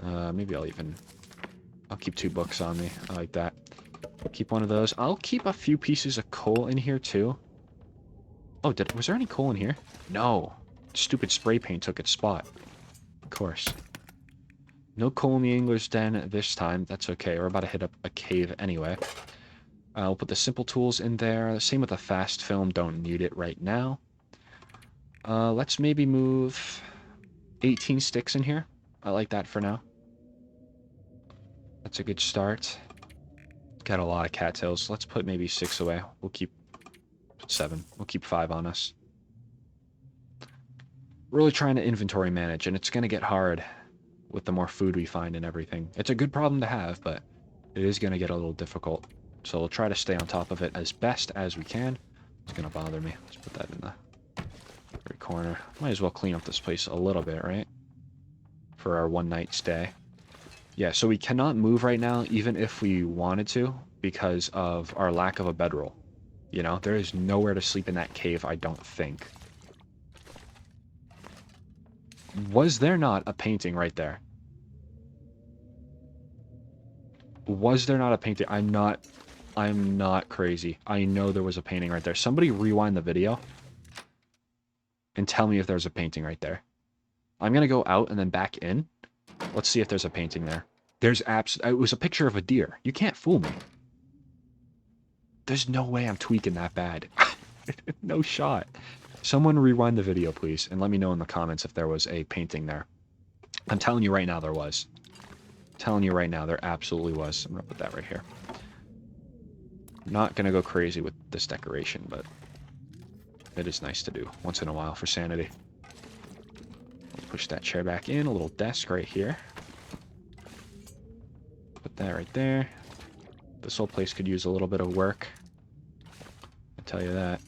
Maybe I'll keep 2 books on me. I like that. Keep one of those. I'll keep a few pieces of coal in here, too. Oh, was there any coal in here? No. Stupid spray paint took its spot. Of course. No coal in the Angler's Den this time. That's okay. We're about to hit up a cave anyway. We'll put the simple tools in there. Same with the fast film. Don't need it right now. Let's maybe move 18 sticks in here. I like that for now. That's a good start. Got a lot of cattails. Let's put maybe 6 away. We'll keep 7. We'll keep 5 on us. Really trying to inventory manage, and it's going to get hard with the more food we find and everything. It's a good problem to have, but it is going to get a little difficult. So we'll try to stay on top of it as best as we can. It's going to bother me. Let's put that in the very corner. Might as well clean up this place a little bit, right? For our one night stay. Yeah, so we cannot move right now, even if we wanted to, because of our lack of a bedroll. You know, there is nowhere to sleep in that cave, I don't think. Was there not a painting right there? Was there not a painting? I'm not crazy. I know there was a painting right there. Somebody rewind the video and tell me if there's a painting right there. I'm going to go out and then back in. Let's see if there's a painting there. It was a picture of a deer. You can't fool me. There's no way I'm tweaking that bad. No shot. Someone rewind the video, please, and let me know in the comments if there was a painting there. I'm telling you right now there was. I'm telling you right now there absolutely was. I'm going to put that right here. I'm not going to go crazy with this decoration, but it is nice to do once in a while for sanity. Push that chair back in, a little desk right here. Put that right there. This whole place could use a little bit of work. I'll tell you that.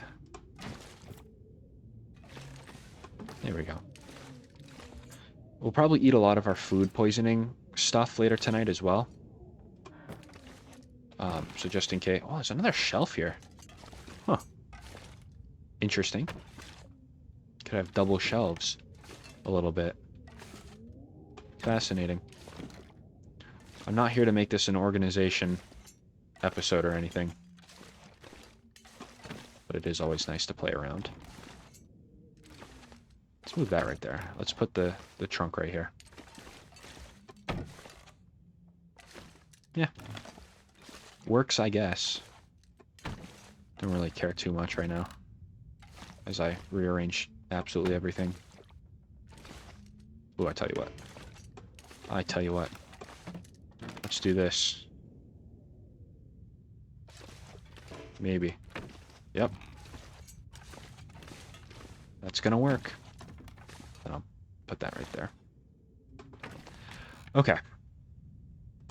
There we go. We'll probably eat a lot of our food poisoning stuff later tonight as well. So just in case... Oh, there's another shelf here. Huh. Interesting. Could have double shelves. A little bit. Fascinating. I'm not here to make this an organization episode or anything. But it is always nice to play around. Let's move that right there. Let's put the trunk right here. Yeah. Works, I guess. Don't really care too much right now. As I rearrange absolutely everything. Ooh, I tell you what. I tell you what. Let's do this. Maybe. Yep. That's gonna work. Then I'll put that right there. Okay.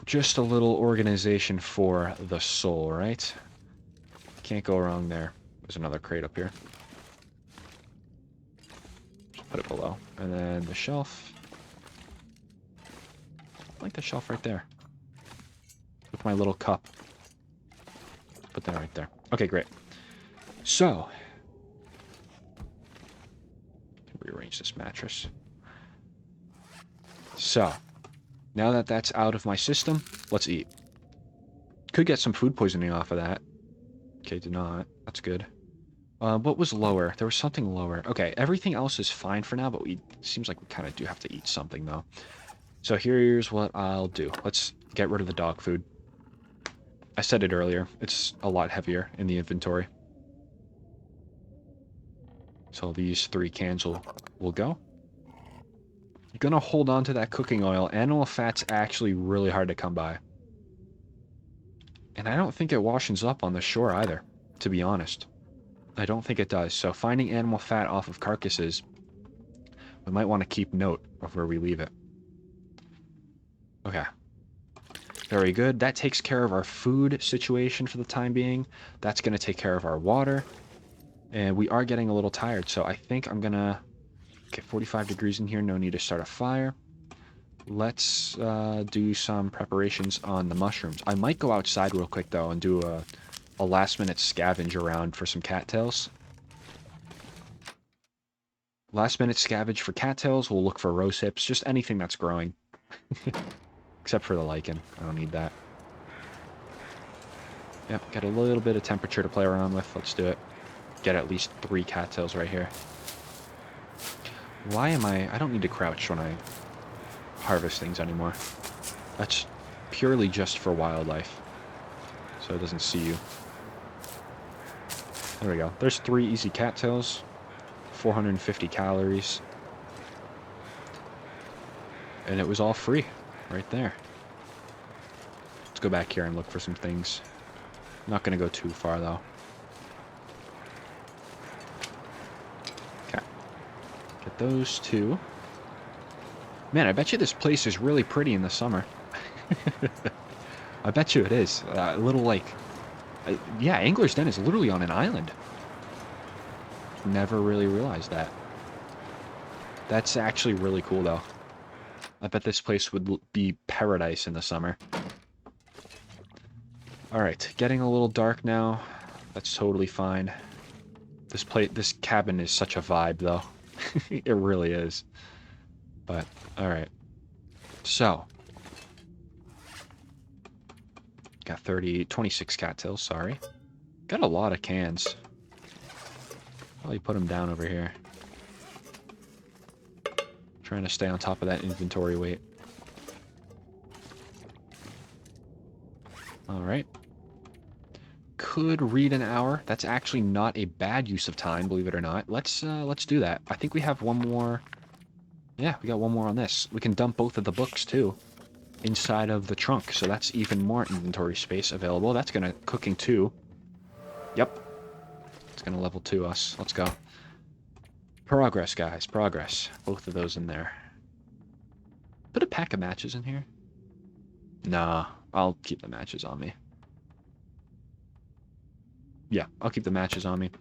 Just a little organization for the soul, right? Can't go wrong there. There's another crate up here. Just put it below. And then the shelf. I like the shelf right there. With my little cup. Put that right there. Okay, great. So. Rearrange this mattress. So. Now that that's out of my system, let's eat. Could get some food poisoning off of that. Okay, did not. That's good. What was lower? There was something lower. Okay, everything else is fine for now, but seems like we kind of do have to eat something, though. So here's what I'll do. Let's get rid of the dog food. I said it earlier. It's a lot heavier in the inventory. So these 3 cans will go. You're gonna hold on to that cooking oil. Animal fat's actually really hard to come by. And I don't think it washes up on the shore either, to be honest. I don't think it does. So finding animal fat off of carcasses, we might want to keep note of where we leave it. Okay. Very good. That takes care of our food situation for the time being. That's going to take care of our water. And we are getting a little tired, so I think I'm going to... Okay, 45 degrees in here. No need to start a fire. Let's do some preparations on the mushrooms. I might go outside real quick, though, and do a last-minute scavenge around for some cattails. Last-minute scavenge for cattails. We'll look for rose hips. Just anything that's growing. Except for the lichen. I don't need that. Yep, got a little bit of temperature to play around with. Let's do it. Get at least 3 cattails right here. Why am I don't need to crouch when I harvest things anymore. That's purely just for wildlife. So it doesn't see you. There we go. There's 3 easy cattails. 450 calories. And it was all free right there. Let's go back here and look for some things. Not going to go too far, though. Okay. Get those two. Man, I bet you this place is really pretty in the summer. I bet you it is. A little like... yeah, Angler's Den is literally on an island. Never really realized that. That's actually really cool, though. I bet this place would be paradise in the summer. Alright, getting a little dark now. That's totally fine. This cabin is such a vibe, though. It really is. But, alright. So. Got 26 cattails, sorry. Got a lot of cans. Probably put them down over here. Trying to stay on top of that inventory weight. Alright. Could read an hour. That's actually not a bad use of time, believe it or not. Let's do that. I think we have one more. Yeah, we got one more on this. We can dump both of the books too inside of the trunk, so that's even more inventory space available. That's gonna cooking 2. Yep. It's gonna level 2 us. Let's go. Progress, guys. Progress. Both of those in there. Put a pack of matches in here. Nah, I'll keep the matches on me. Yeah, I'll keep the matches on me.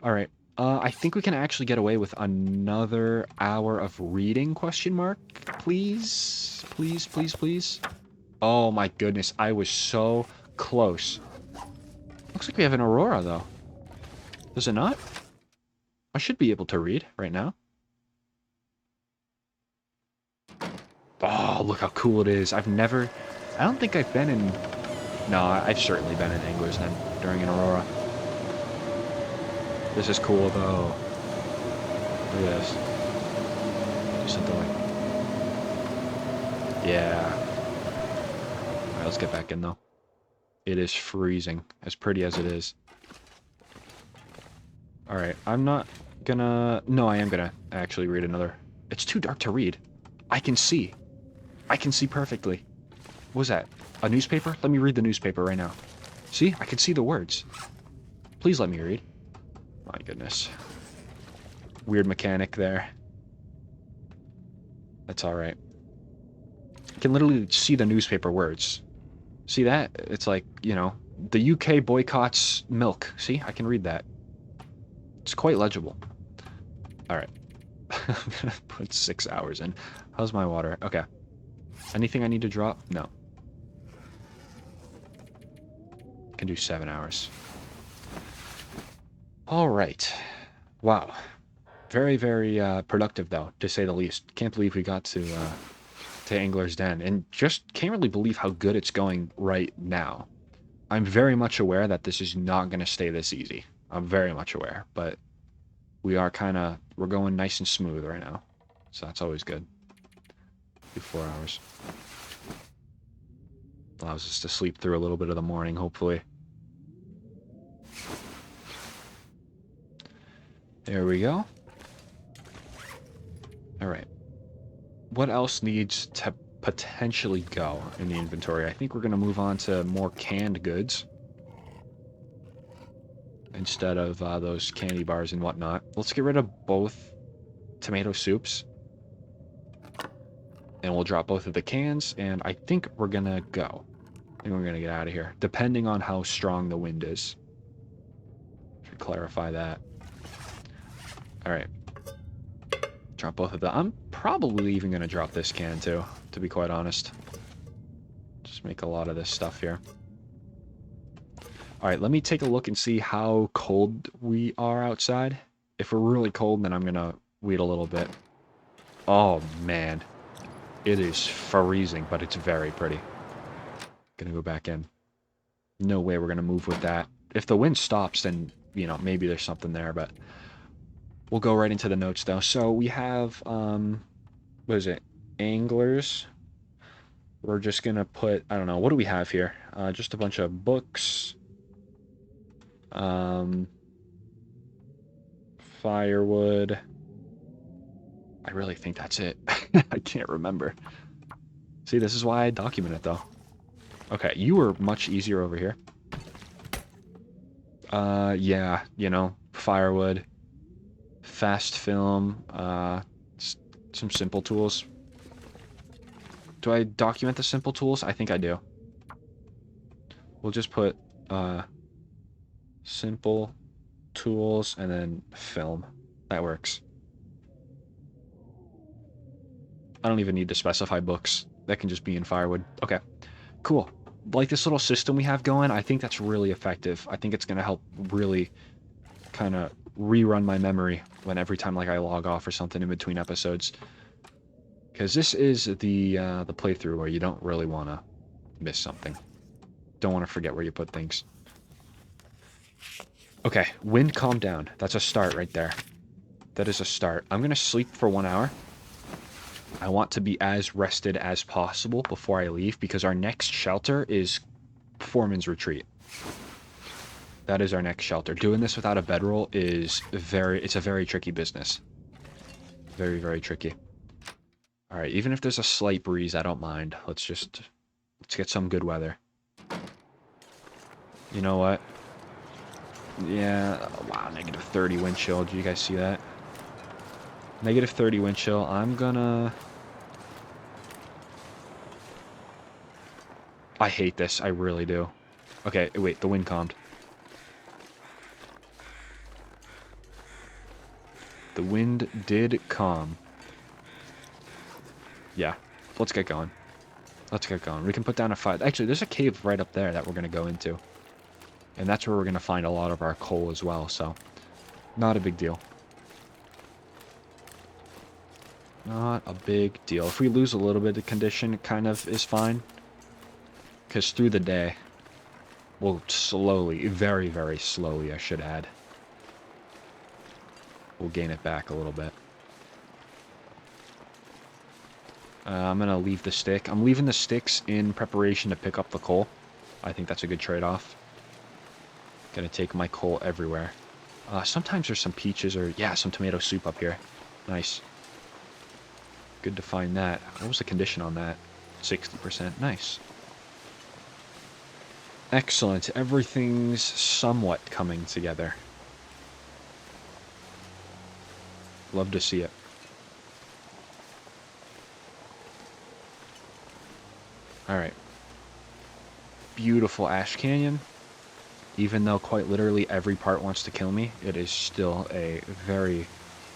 Alright. I think we can actually get away with another hour of reading, question mark? Please? Please, please, please? Oh my goodness, I was so close. Looks like we have an aurora, though. Does it not? I should be able to read right now. Oh, look how cool it is. I don't think I've been in... No, I've certainly been in Angler's Den during an aurora. This is cool, though. Look at this. Do something like... Yeah. Alright, let's get back in, though. It is freezing, as pretty as it is. Alright, I'm not gonna... No, I am gonna actually read another. It's too dark to read. I can see. I can see perfectly. What was that? A newspaper? Let me read the newspaper right now. See? I can see the words. Please let me read. My goodness. Weird mechanic there. That's alright. I can literally see the newspaper words. See that? It's like, you know, the UK boycotts milk. See? I can read that. It's quite legible. Alright. I'm gonna put 6 hours in. How's my water? Okay. Anything I need to drop? No. Can do 7 hours. Alright. Wow. Very, very productive, though, to say the least. Can't believe we got to Angler's Den. And just can't really believe how good it's going right now. I'm very much aware that this is not going to stay this easy. I'm very much aware. But we are we're going nice and smooth right now. So that's always good. Do 4 hours. Allows us to sleep through a little bit of the morning, hopefully. There we go. Alright. What else needs to potentially go in the inventory? I think we're going to move on to more canned goods. Instead of those candy bars and whatnot. Let's get rid of both tomato soups. And we'll drop both of the cans, and I think we're going to go. I think we're going to get out of here, depending on how strong the wind is. Should clarify that. Alright. Drop both of them. I'm probably even going to drop this can, too, to be quite honest. Just make a lot of this stuff here. Alright, let me take a look and see how cold we are outside. If we're really cold, then I'm going to wait a little bit. Oh, man. It is freezing, but it's very pretty. Gonna go back in. No way we're gonna move with that. If the wind stops, then, you know, maybe there's something there, but we'll go right into the notes, though. So we have, what is it? Anglers. We're just gonna put, I don't know, what do we have here? Just a bunch of books. 5 firewood. I really think that's it. I can't remember. See, this is why I document it, though. Okay, you were much easier over here. Yeah, you know, firewood, fast film, some simple tools. Do I document the simple tools? I think I do. We'll just put, simple tools and then film. That works. I don't even need to specify books. That can just be in firewood. Okay, cool. Like this little system we have going, I think that's really effective. I think it's going to help really kind of rerun my memory when every time like I log off or something in between episodes. Because this is the playthrough where you don't really want to miss something. Don't want to forget where you put things. Okay, wind calm down. That's a start right there. That is a start. I'm going to sleep for 1 hour. I want to be as rested as possible before I leave because our next shelter is Foreman's Retreat. That is our next shelter. Doing this without a bedroll is it's a very tricky business. Very, very tricky. All right, even if there's a slight breeze, I don't mind. Let's get some good weather. You know what? Yeah, wow, negative 30 wind chill. Did you guys see that? Negative 30 wind chill. I'm gonna... I hate this. I really do. Okay, wait, the wind calmed. The wind did calm. Yeah, let's get going. Let's get going. We can put down a fire. Actually, there's a cave right up there that we're going to go into. And that's where we're going to find a lot of our coal as well, so not a big deal. Not a big deal. If we lose a little bit of condition, it kind of is fine. Because through the day, we'll slowly, very, very slowly, I should add, we'll gain it back a little bit. I'm going to leave the stick. I'm leaving the sticks in preparation to pick up the coal. I think that's a good trade-off. Going to take my coal everywhere. Sometimes there's some peaches or, yeah, some tomato soup up here. Nice. Good to find that. What was the condition on that? 60%. Nice. Excellent. Everything's somewhat coming together. Love to see it. Alright. Beautiful Ash Canyon. Even though quite literally every part wants to kill me, it is still a very,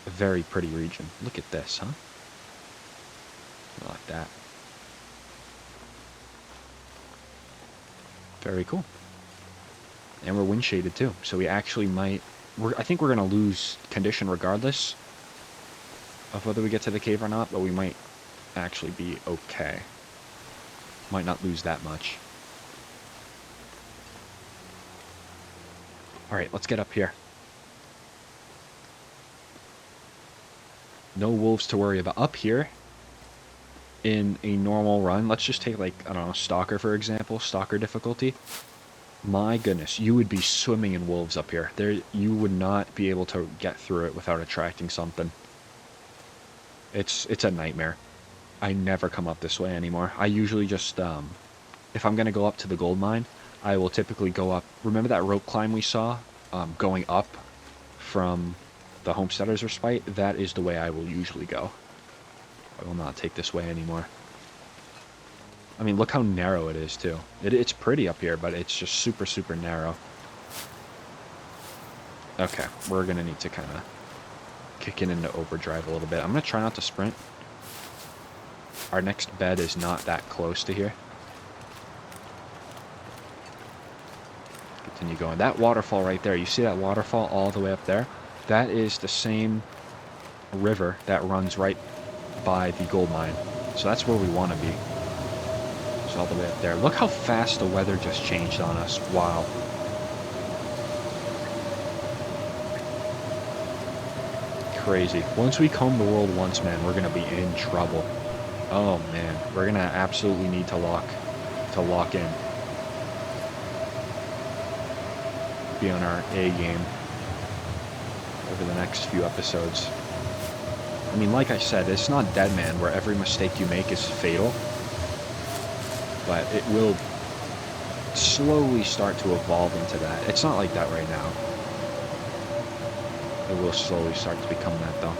very pretty region. Look at this, huh? I like that. Very cool. And we're wind shaded too, so we actually might... I think we're going to lose condition regardless of whether we get to the cave or not, but we might actually be okay. Might not lose that much. Alright, let's get up here. No wolves to worry about. Up here, in a normal run, let's just take, like, I don't know, Stalker, for example. Stalker difficulty. My goodness, you would be swimming in wolves up here. You would not be able to get through it without attracting something. It's a nightmare. I never come up this way anymore. I usually just, if I'm going to go up to the gold mine, I will typically go up. Remember that rope climb we saw? Going up from the Homesteader's Respite? That is the way I will usually go. I will not take this way anymore. I mean, look how narrow it is, too. It's pretty up here, but it's just super, super narrow. Okay, we're going to need to kind of kick it into overdrive a little bit. I'm going to try not to sprint. Our next bed is not that close to here. Continue going. That waterfall right there, you see that waterfall all the way up there? That is the same river that runs right by the gold mine. So that's where we want to be. It's all the way up there. Look how fast the weather just changed on us. Wow. Crazy. Once we comb the world once, man, we're going to be in trouble. Oh, man. We're going to absolutely need to lock in. Be on our A game. over the next few episodes. I mean, like I said, it's not Dead Man where every mistake you make is fatal, but it will slowly start to evolve into that. It's not like that right now. It will slowly start to become that, though.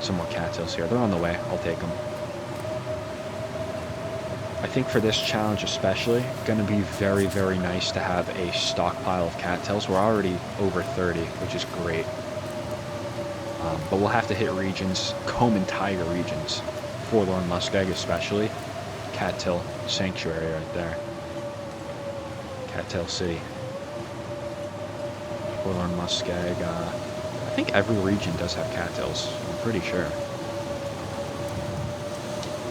Some more cattails here. They're on the way. I'll take them. I think for this challenge especially, going to be very, very nice to have a stockpile of cattails. We're already over 30, which is great. But we'll have to hit regions, comb and tiger regions. Forlorn Muskeg especially. Cattail Sanctuary right there. Cattail City. Forlorn Muskeg. I think every region does have cattails. I'm pretty sure. I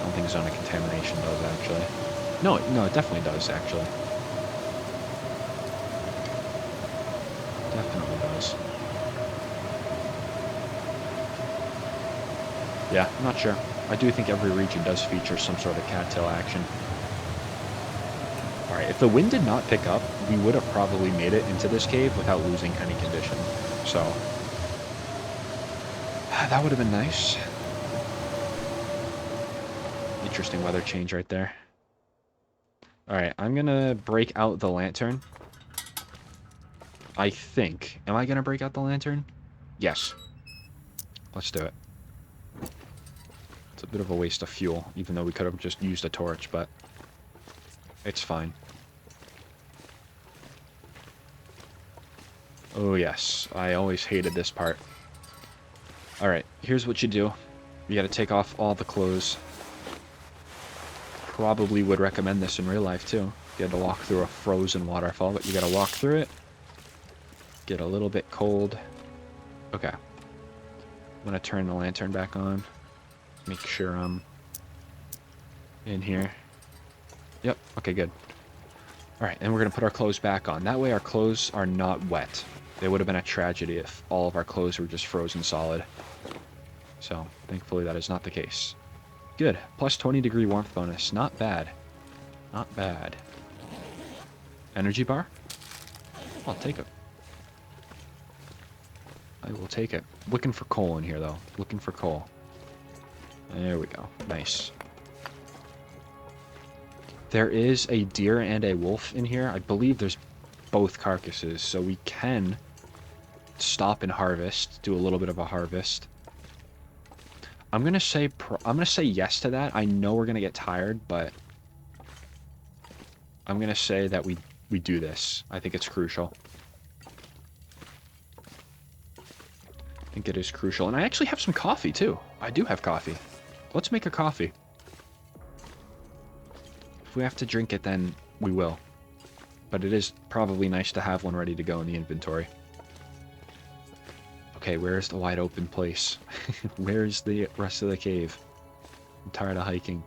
don't think zone of contamination does, actually. No, it definitely does, actually. Definitely does. Yeah, I'm not sure. I do think every region does feature some sort of cattail action. Alright, if the wind did not pick up, we would have probably made it into this cave without losing any condition. So, that would have been nice. Interesting weather change right there. Alright, I'm gonna break out the lantern. I think. Am I gonna break out the lantern? Yes. Let's do it. It's a bit of a waste of fuel, even though we could have just used a torch, but it's fine. Oh yes, I always hated this part. Alright, here's what you do. You gotta take off all the clothes. Probably would recommend this in real life too. You had to walk through a frozen waterfall, but you gotta walk through it. Get a little bit cold. Okay. I'm gonna turn the lantern back on. Make sure I'm in here. Yep, okay, good. Alright, and we're gonna put our clothes back on. That way our clothes are not wet. It would have been a tragedy if all of our clothes were just frozen solid. So, thankfully that is not the case. Good. Plus 20-degree warmth bonus. Not bad. Not bad. Energy bar? I'll take it. I will take it. Looking for coal in here, though. Looking for coal. There we go. Nice. There is a deer and a wolf in here. I believe there's both carcasses, so we can stop and harvest. Do a little bit of a harvest. I'm gonna say yes to that. I know we're gonna get tired, but I'm gonna say that we do this. I think it's crucial. I think it is crucial. And I actually have some coffee, too. I do have coffee. Let's make a coffee. If we have to drink it, then we will. But it is probably nice to have one ready to go in the inventory. Okay, where's the wide open place? Where's the rest of the cave? I'm tired of hiking.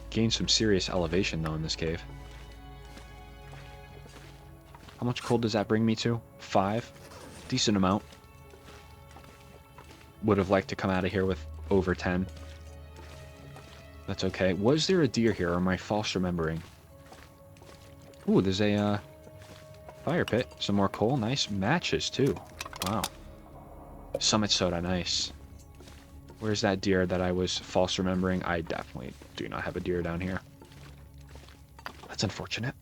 Gained some serious elevation, though, in this cave. How much coal does that bring me to? 5? Decent amount. Would have liked to come out of here with over 10. That's okay. Was there a deer here, or am I false remembering? Ooh, there's a fire pit. Some more coal. Nice. Matches, too. Wow. Summit soda. Nice. Where's that deer that I was false remembering? I definitely do not have a deer down here. That's unfortunate.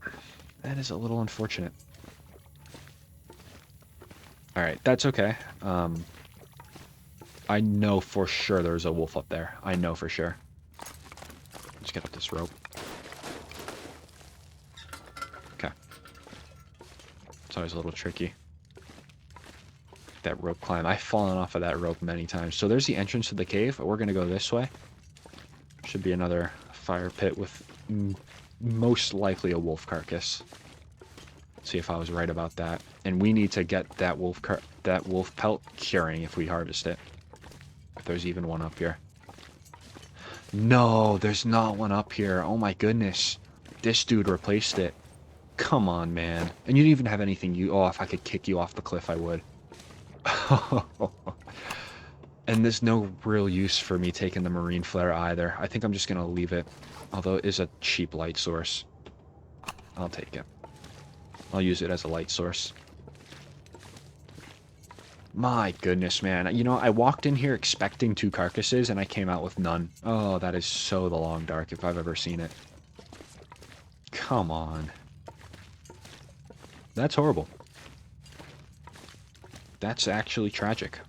That is a little unfortunate. Alright, that's okay. I know for sure there's a wolf up there. I know for sure. Let's get up this rope. Okay. It's always a little tricky. That rope climb. I've fallen off of that rope many times. So there's the entrance to the cave. We're going to go this way. Should be another fire pit with most likely a wolf carcass. See if I was right about that. And we need to get that wolf pelt curing if we harvest it. If there's even one up here. No, there's not one up here. Oh my goodness. This dude replaced it. Come on, man. And you didn't even have anything. Oh, if I could kick you off the cliff, I would. And there's no real use for me taking the marine flare either. I think I'm just going to leave it. Although it is a cheap light source. I'll take it. I'll use it as a light source. My goodness, man. You know, I walked in here expecting 2 carcasses, and I came out with none. Oh, that is so the long dark if I've ever seen it. Come on. That's horrible. That's actually tragic.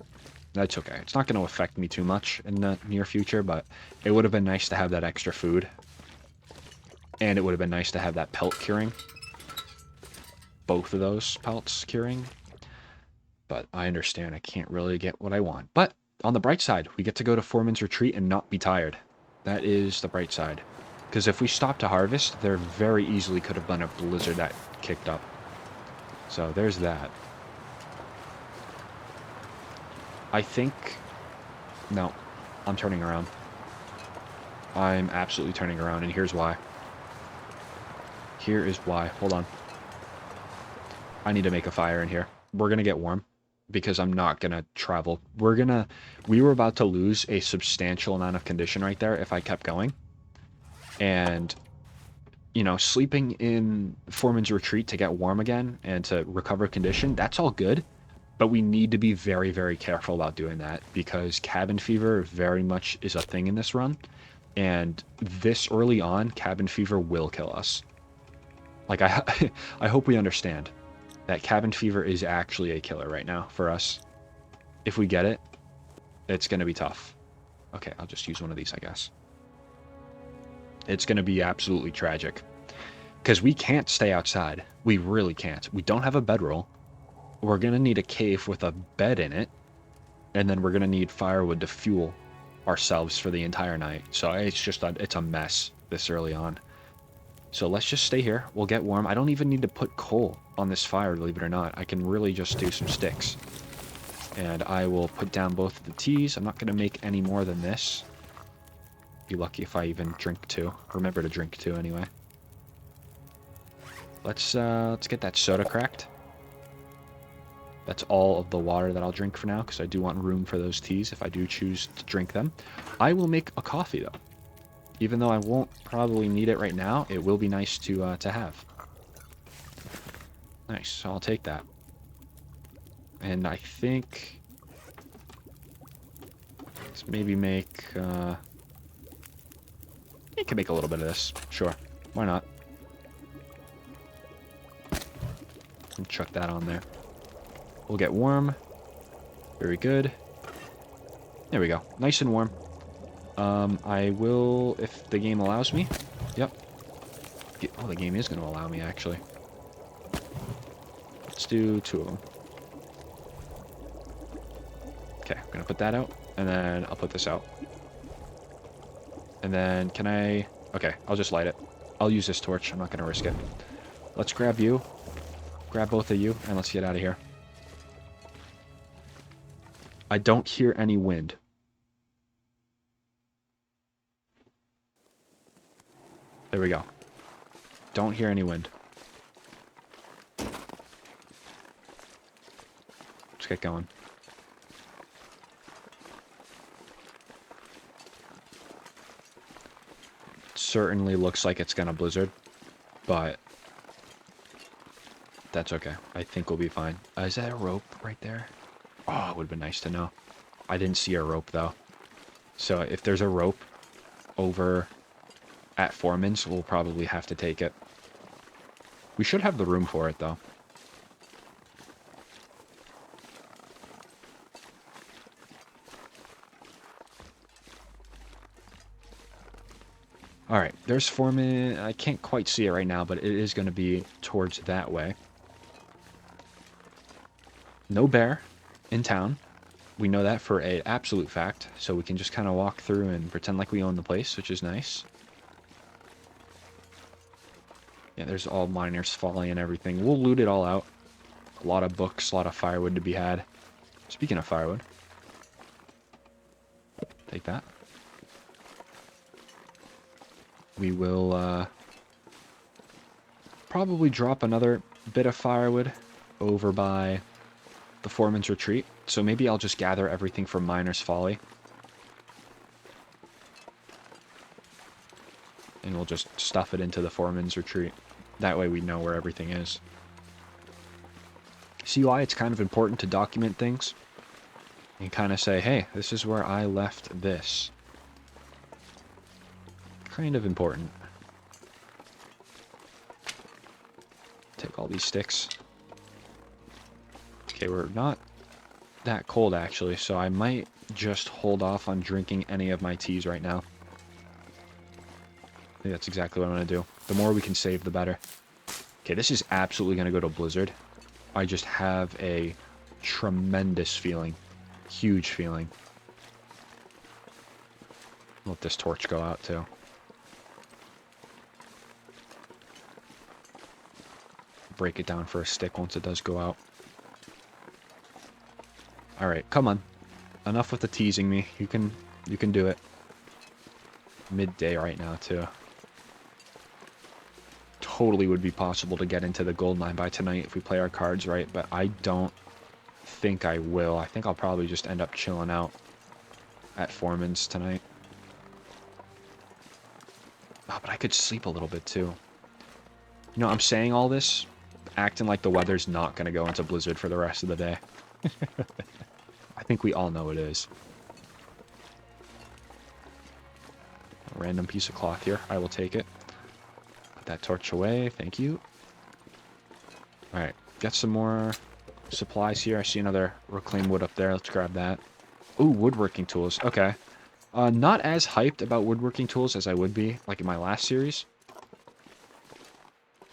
That's okay. It's not going to affect me too much in the near future, but it would have been nice to have that extra food. And it would have been nice to have that pelt curing. Both of those pelts curing. But I understand I can't really get what I want. But on the bright side, we get to go to Foreman's Retreat and not be tired. That is the bright side. Because if we stop to harvest, there very easily could have been a blizzard that kicked up. So there's that. I think... No, I'm turning around. I'm absolutely turning around, and here's why. Here is why. Hold on. I need to make a fire in here. We're going to get warm, because I'm not going to travel. We were about to lose a substantial amount of condition right there if I kept going. And, you know, sleeping in Foreman's Retreat to get warm again and to recover condition, that's all good. But we need to be very, very careful about doing that, because cabin fever very much is a thing in this run. And this early on, cabin fever will kill us. Like, I hope we understand that cabin fever is actually a killer right now for us. If we get it, it's going to be tough. Okay, I'll just use one of these, I guess. It's going to be absolutely tragic. Because we can't stay outside. We really can't. We don't have a bedroll. We're going to need a cave with a bed in it. And then we're going to need firewood to fuel ourselves for the entire night. So it's just it's a mess this early on. So let's just stay here. We'll get warm. I don't even need to put coal on this fire, believe it or not. I can really just do some sticks. And I will put down both of the teas. I'm not going to make any more than this. Be lucky if I even drink 2. Remember to drink 2 anyway. Let's get that soda cracked. That's all of the water that I'll drink for now, because I do want room for those teas if I do choose to drink them. I will make a coffee, though. Even though I won't probably need it right now, it will be nice to have. Nice, so I'll take that. And I think... let's maybe make... you can make a little bit of this. Sure, why not? And chuck that on there. We'll get warm. Very good. There we go. Nice and warm. I will, if the game allows me. Yep. Oh, the game is going to allow me, actually. Let's do 2 of them. Okay, I'm going to put that out, and then I'll put this out. And then, can I... okay, I'll just light it. I'll use this torch. I'm not going to risk it. Let's grab you. Grab both of you, and let's get out of here. I don't hear any wind. There we go. Don't hear any wind. Let's get going. It certainly looks like it's gonna blizzard, but that's okay. I think we'll be fine. Is that a rope right there? Oh, it would have been nice to know. I didn't see a rope, though. So if there's a rope over at Foreman's, we'll probably have to take it. We should have the room for it, though. Alright, there's Foreman. I can't quite see it right now, but it is going to be towards that way. No bear in town. We know that for an absolute fact, so we can just kind of walk through and pretend like we own the place, which is nice. Yeah, there's all miners falling and everything. We'll loot it all out. A lot of books, a lot of firewood to be had. Speaking of firewood. Take that. We will probably drop another bit of firewood over by the Foreman's Retreat. So maybe I'll just gather everything from Miner's Folly. And we'll just stuff it into the Foreman's Retreat. That way we know where everything is. See why it's kind of important to document things? and kind of say, hey, this is where I left this. Kind of important. Take all these sticks. Okay, we're not that cold actually, so I might just hold off on drinking any of my teas right now. I think that's exactly what I'm going to do. The more we can save, the better. Okay, this is absolutely going to go to blizzard. I just have a tremendous feeling. Huge feeling. Let this torch go out too. Break it down for a stick once it does go out. Alright, come on. Enough with the teasing me. You can do it. Midday right now too. Totally would be possible to get into the gold mine by tonight if we play our cards right, but I don't think I will. I think I'll probably just end up chilling out at Foreman's tonight. Oh, but I could sleep a little bit too. You know, I'm saying all this, acting like the weather's not going to go into blizzard for the rest of the day. I think we all know it is. A random piece of cloth here. I will take it. Put that torch away. Thank you. Alright. Get some more supplies here. I see another reclaimed wood up there. Let's grab that. Ooh, woodworking tools. Okay. Not as hyped about woodworking tools as I would be, like in my last series.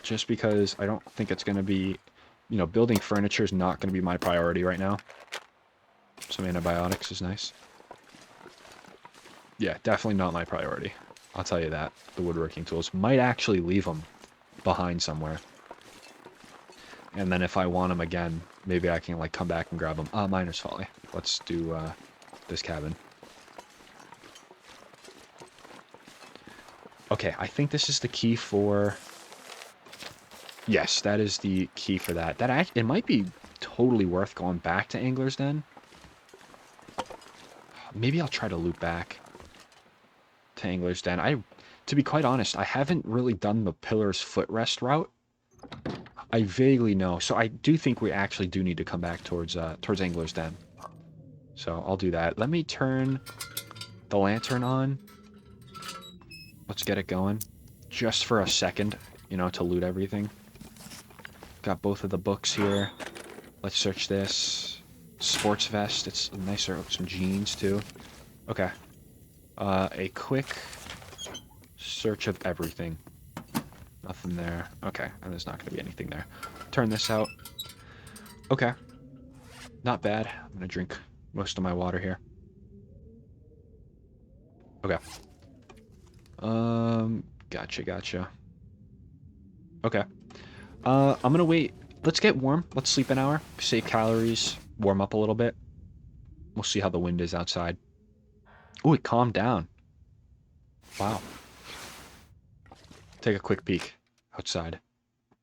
Just because I don't think it's going to be, you know, building furniture is not going to be my priority right now. Some antibiotics is nice. Yeah, definitely not my priority. I'll tell you that. The woodworking tools. Might actually leave them behind somewhere. And then if I want them again, maybe I can, like, come back and grab them. Miner's Folly. Let's do, this cabin. Okay, I think this is the key for... Yes, that is the key for that. It might be totally worth going back to Angler's Den. Maybe I'll try to loop back to Angler's Den. To be quite honest, I haven't really done the Pillar's Footrest route. I vaguely know, so I do think we actually do need to come back towards Angler's Den. So I'll do that. Let me turn the lantern on. Let's get it going. Just for a second, you know, to loot everything. Got both of the books here. Let's search this. Sports vest. It's nicer. Some jeans, too. Okay. A quick search of everything. Nothing there. Okay. And there's not going to be anything there. Turn this out. Okay. Not bad. I'm going to drink most of my water here. Okay. Gotcha. Okay. I'm gonna wait. Let's get warm. Let's sleep an hour. Save calories. Warm up a little bit. We'll see how the wind is outside. Ooh, it calmed down. Wow. Take a quick peek outside.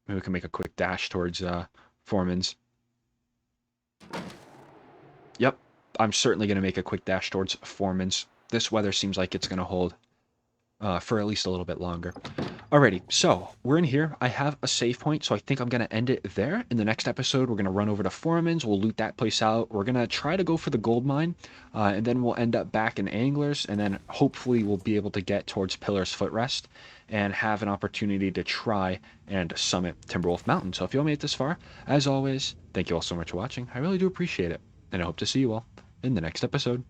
Maybe we can make a quick dash towards Foreman's. Yep. I'm certainly gonna make a quick dash towards Foreman's. This weather seems like it's gonna hold for at least a little bit longer. Alrighty, so we're in here. I have a save point, so I think I'm going to end it there. In the next episode, we're going to run over to Foreman's. We'll loot that place out. We're going to try to go for the gold mine, and then we'll end up back in Anglers, and then hopefully we'll be able to get towards Pillar's Footrest and have an opportunity to try and summit Timberwolf Mountain. So if you all made it this far, as always, thank you all so much for watching. I really do appreciate it, and I hope to see you all in the next episode.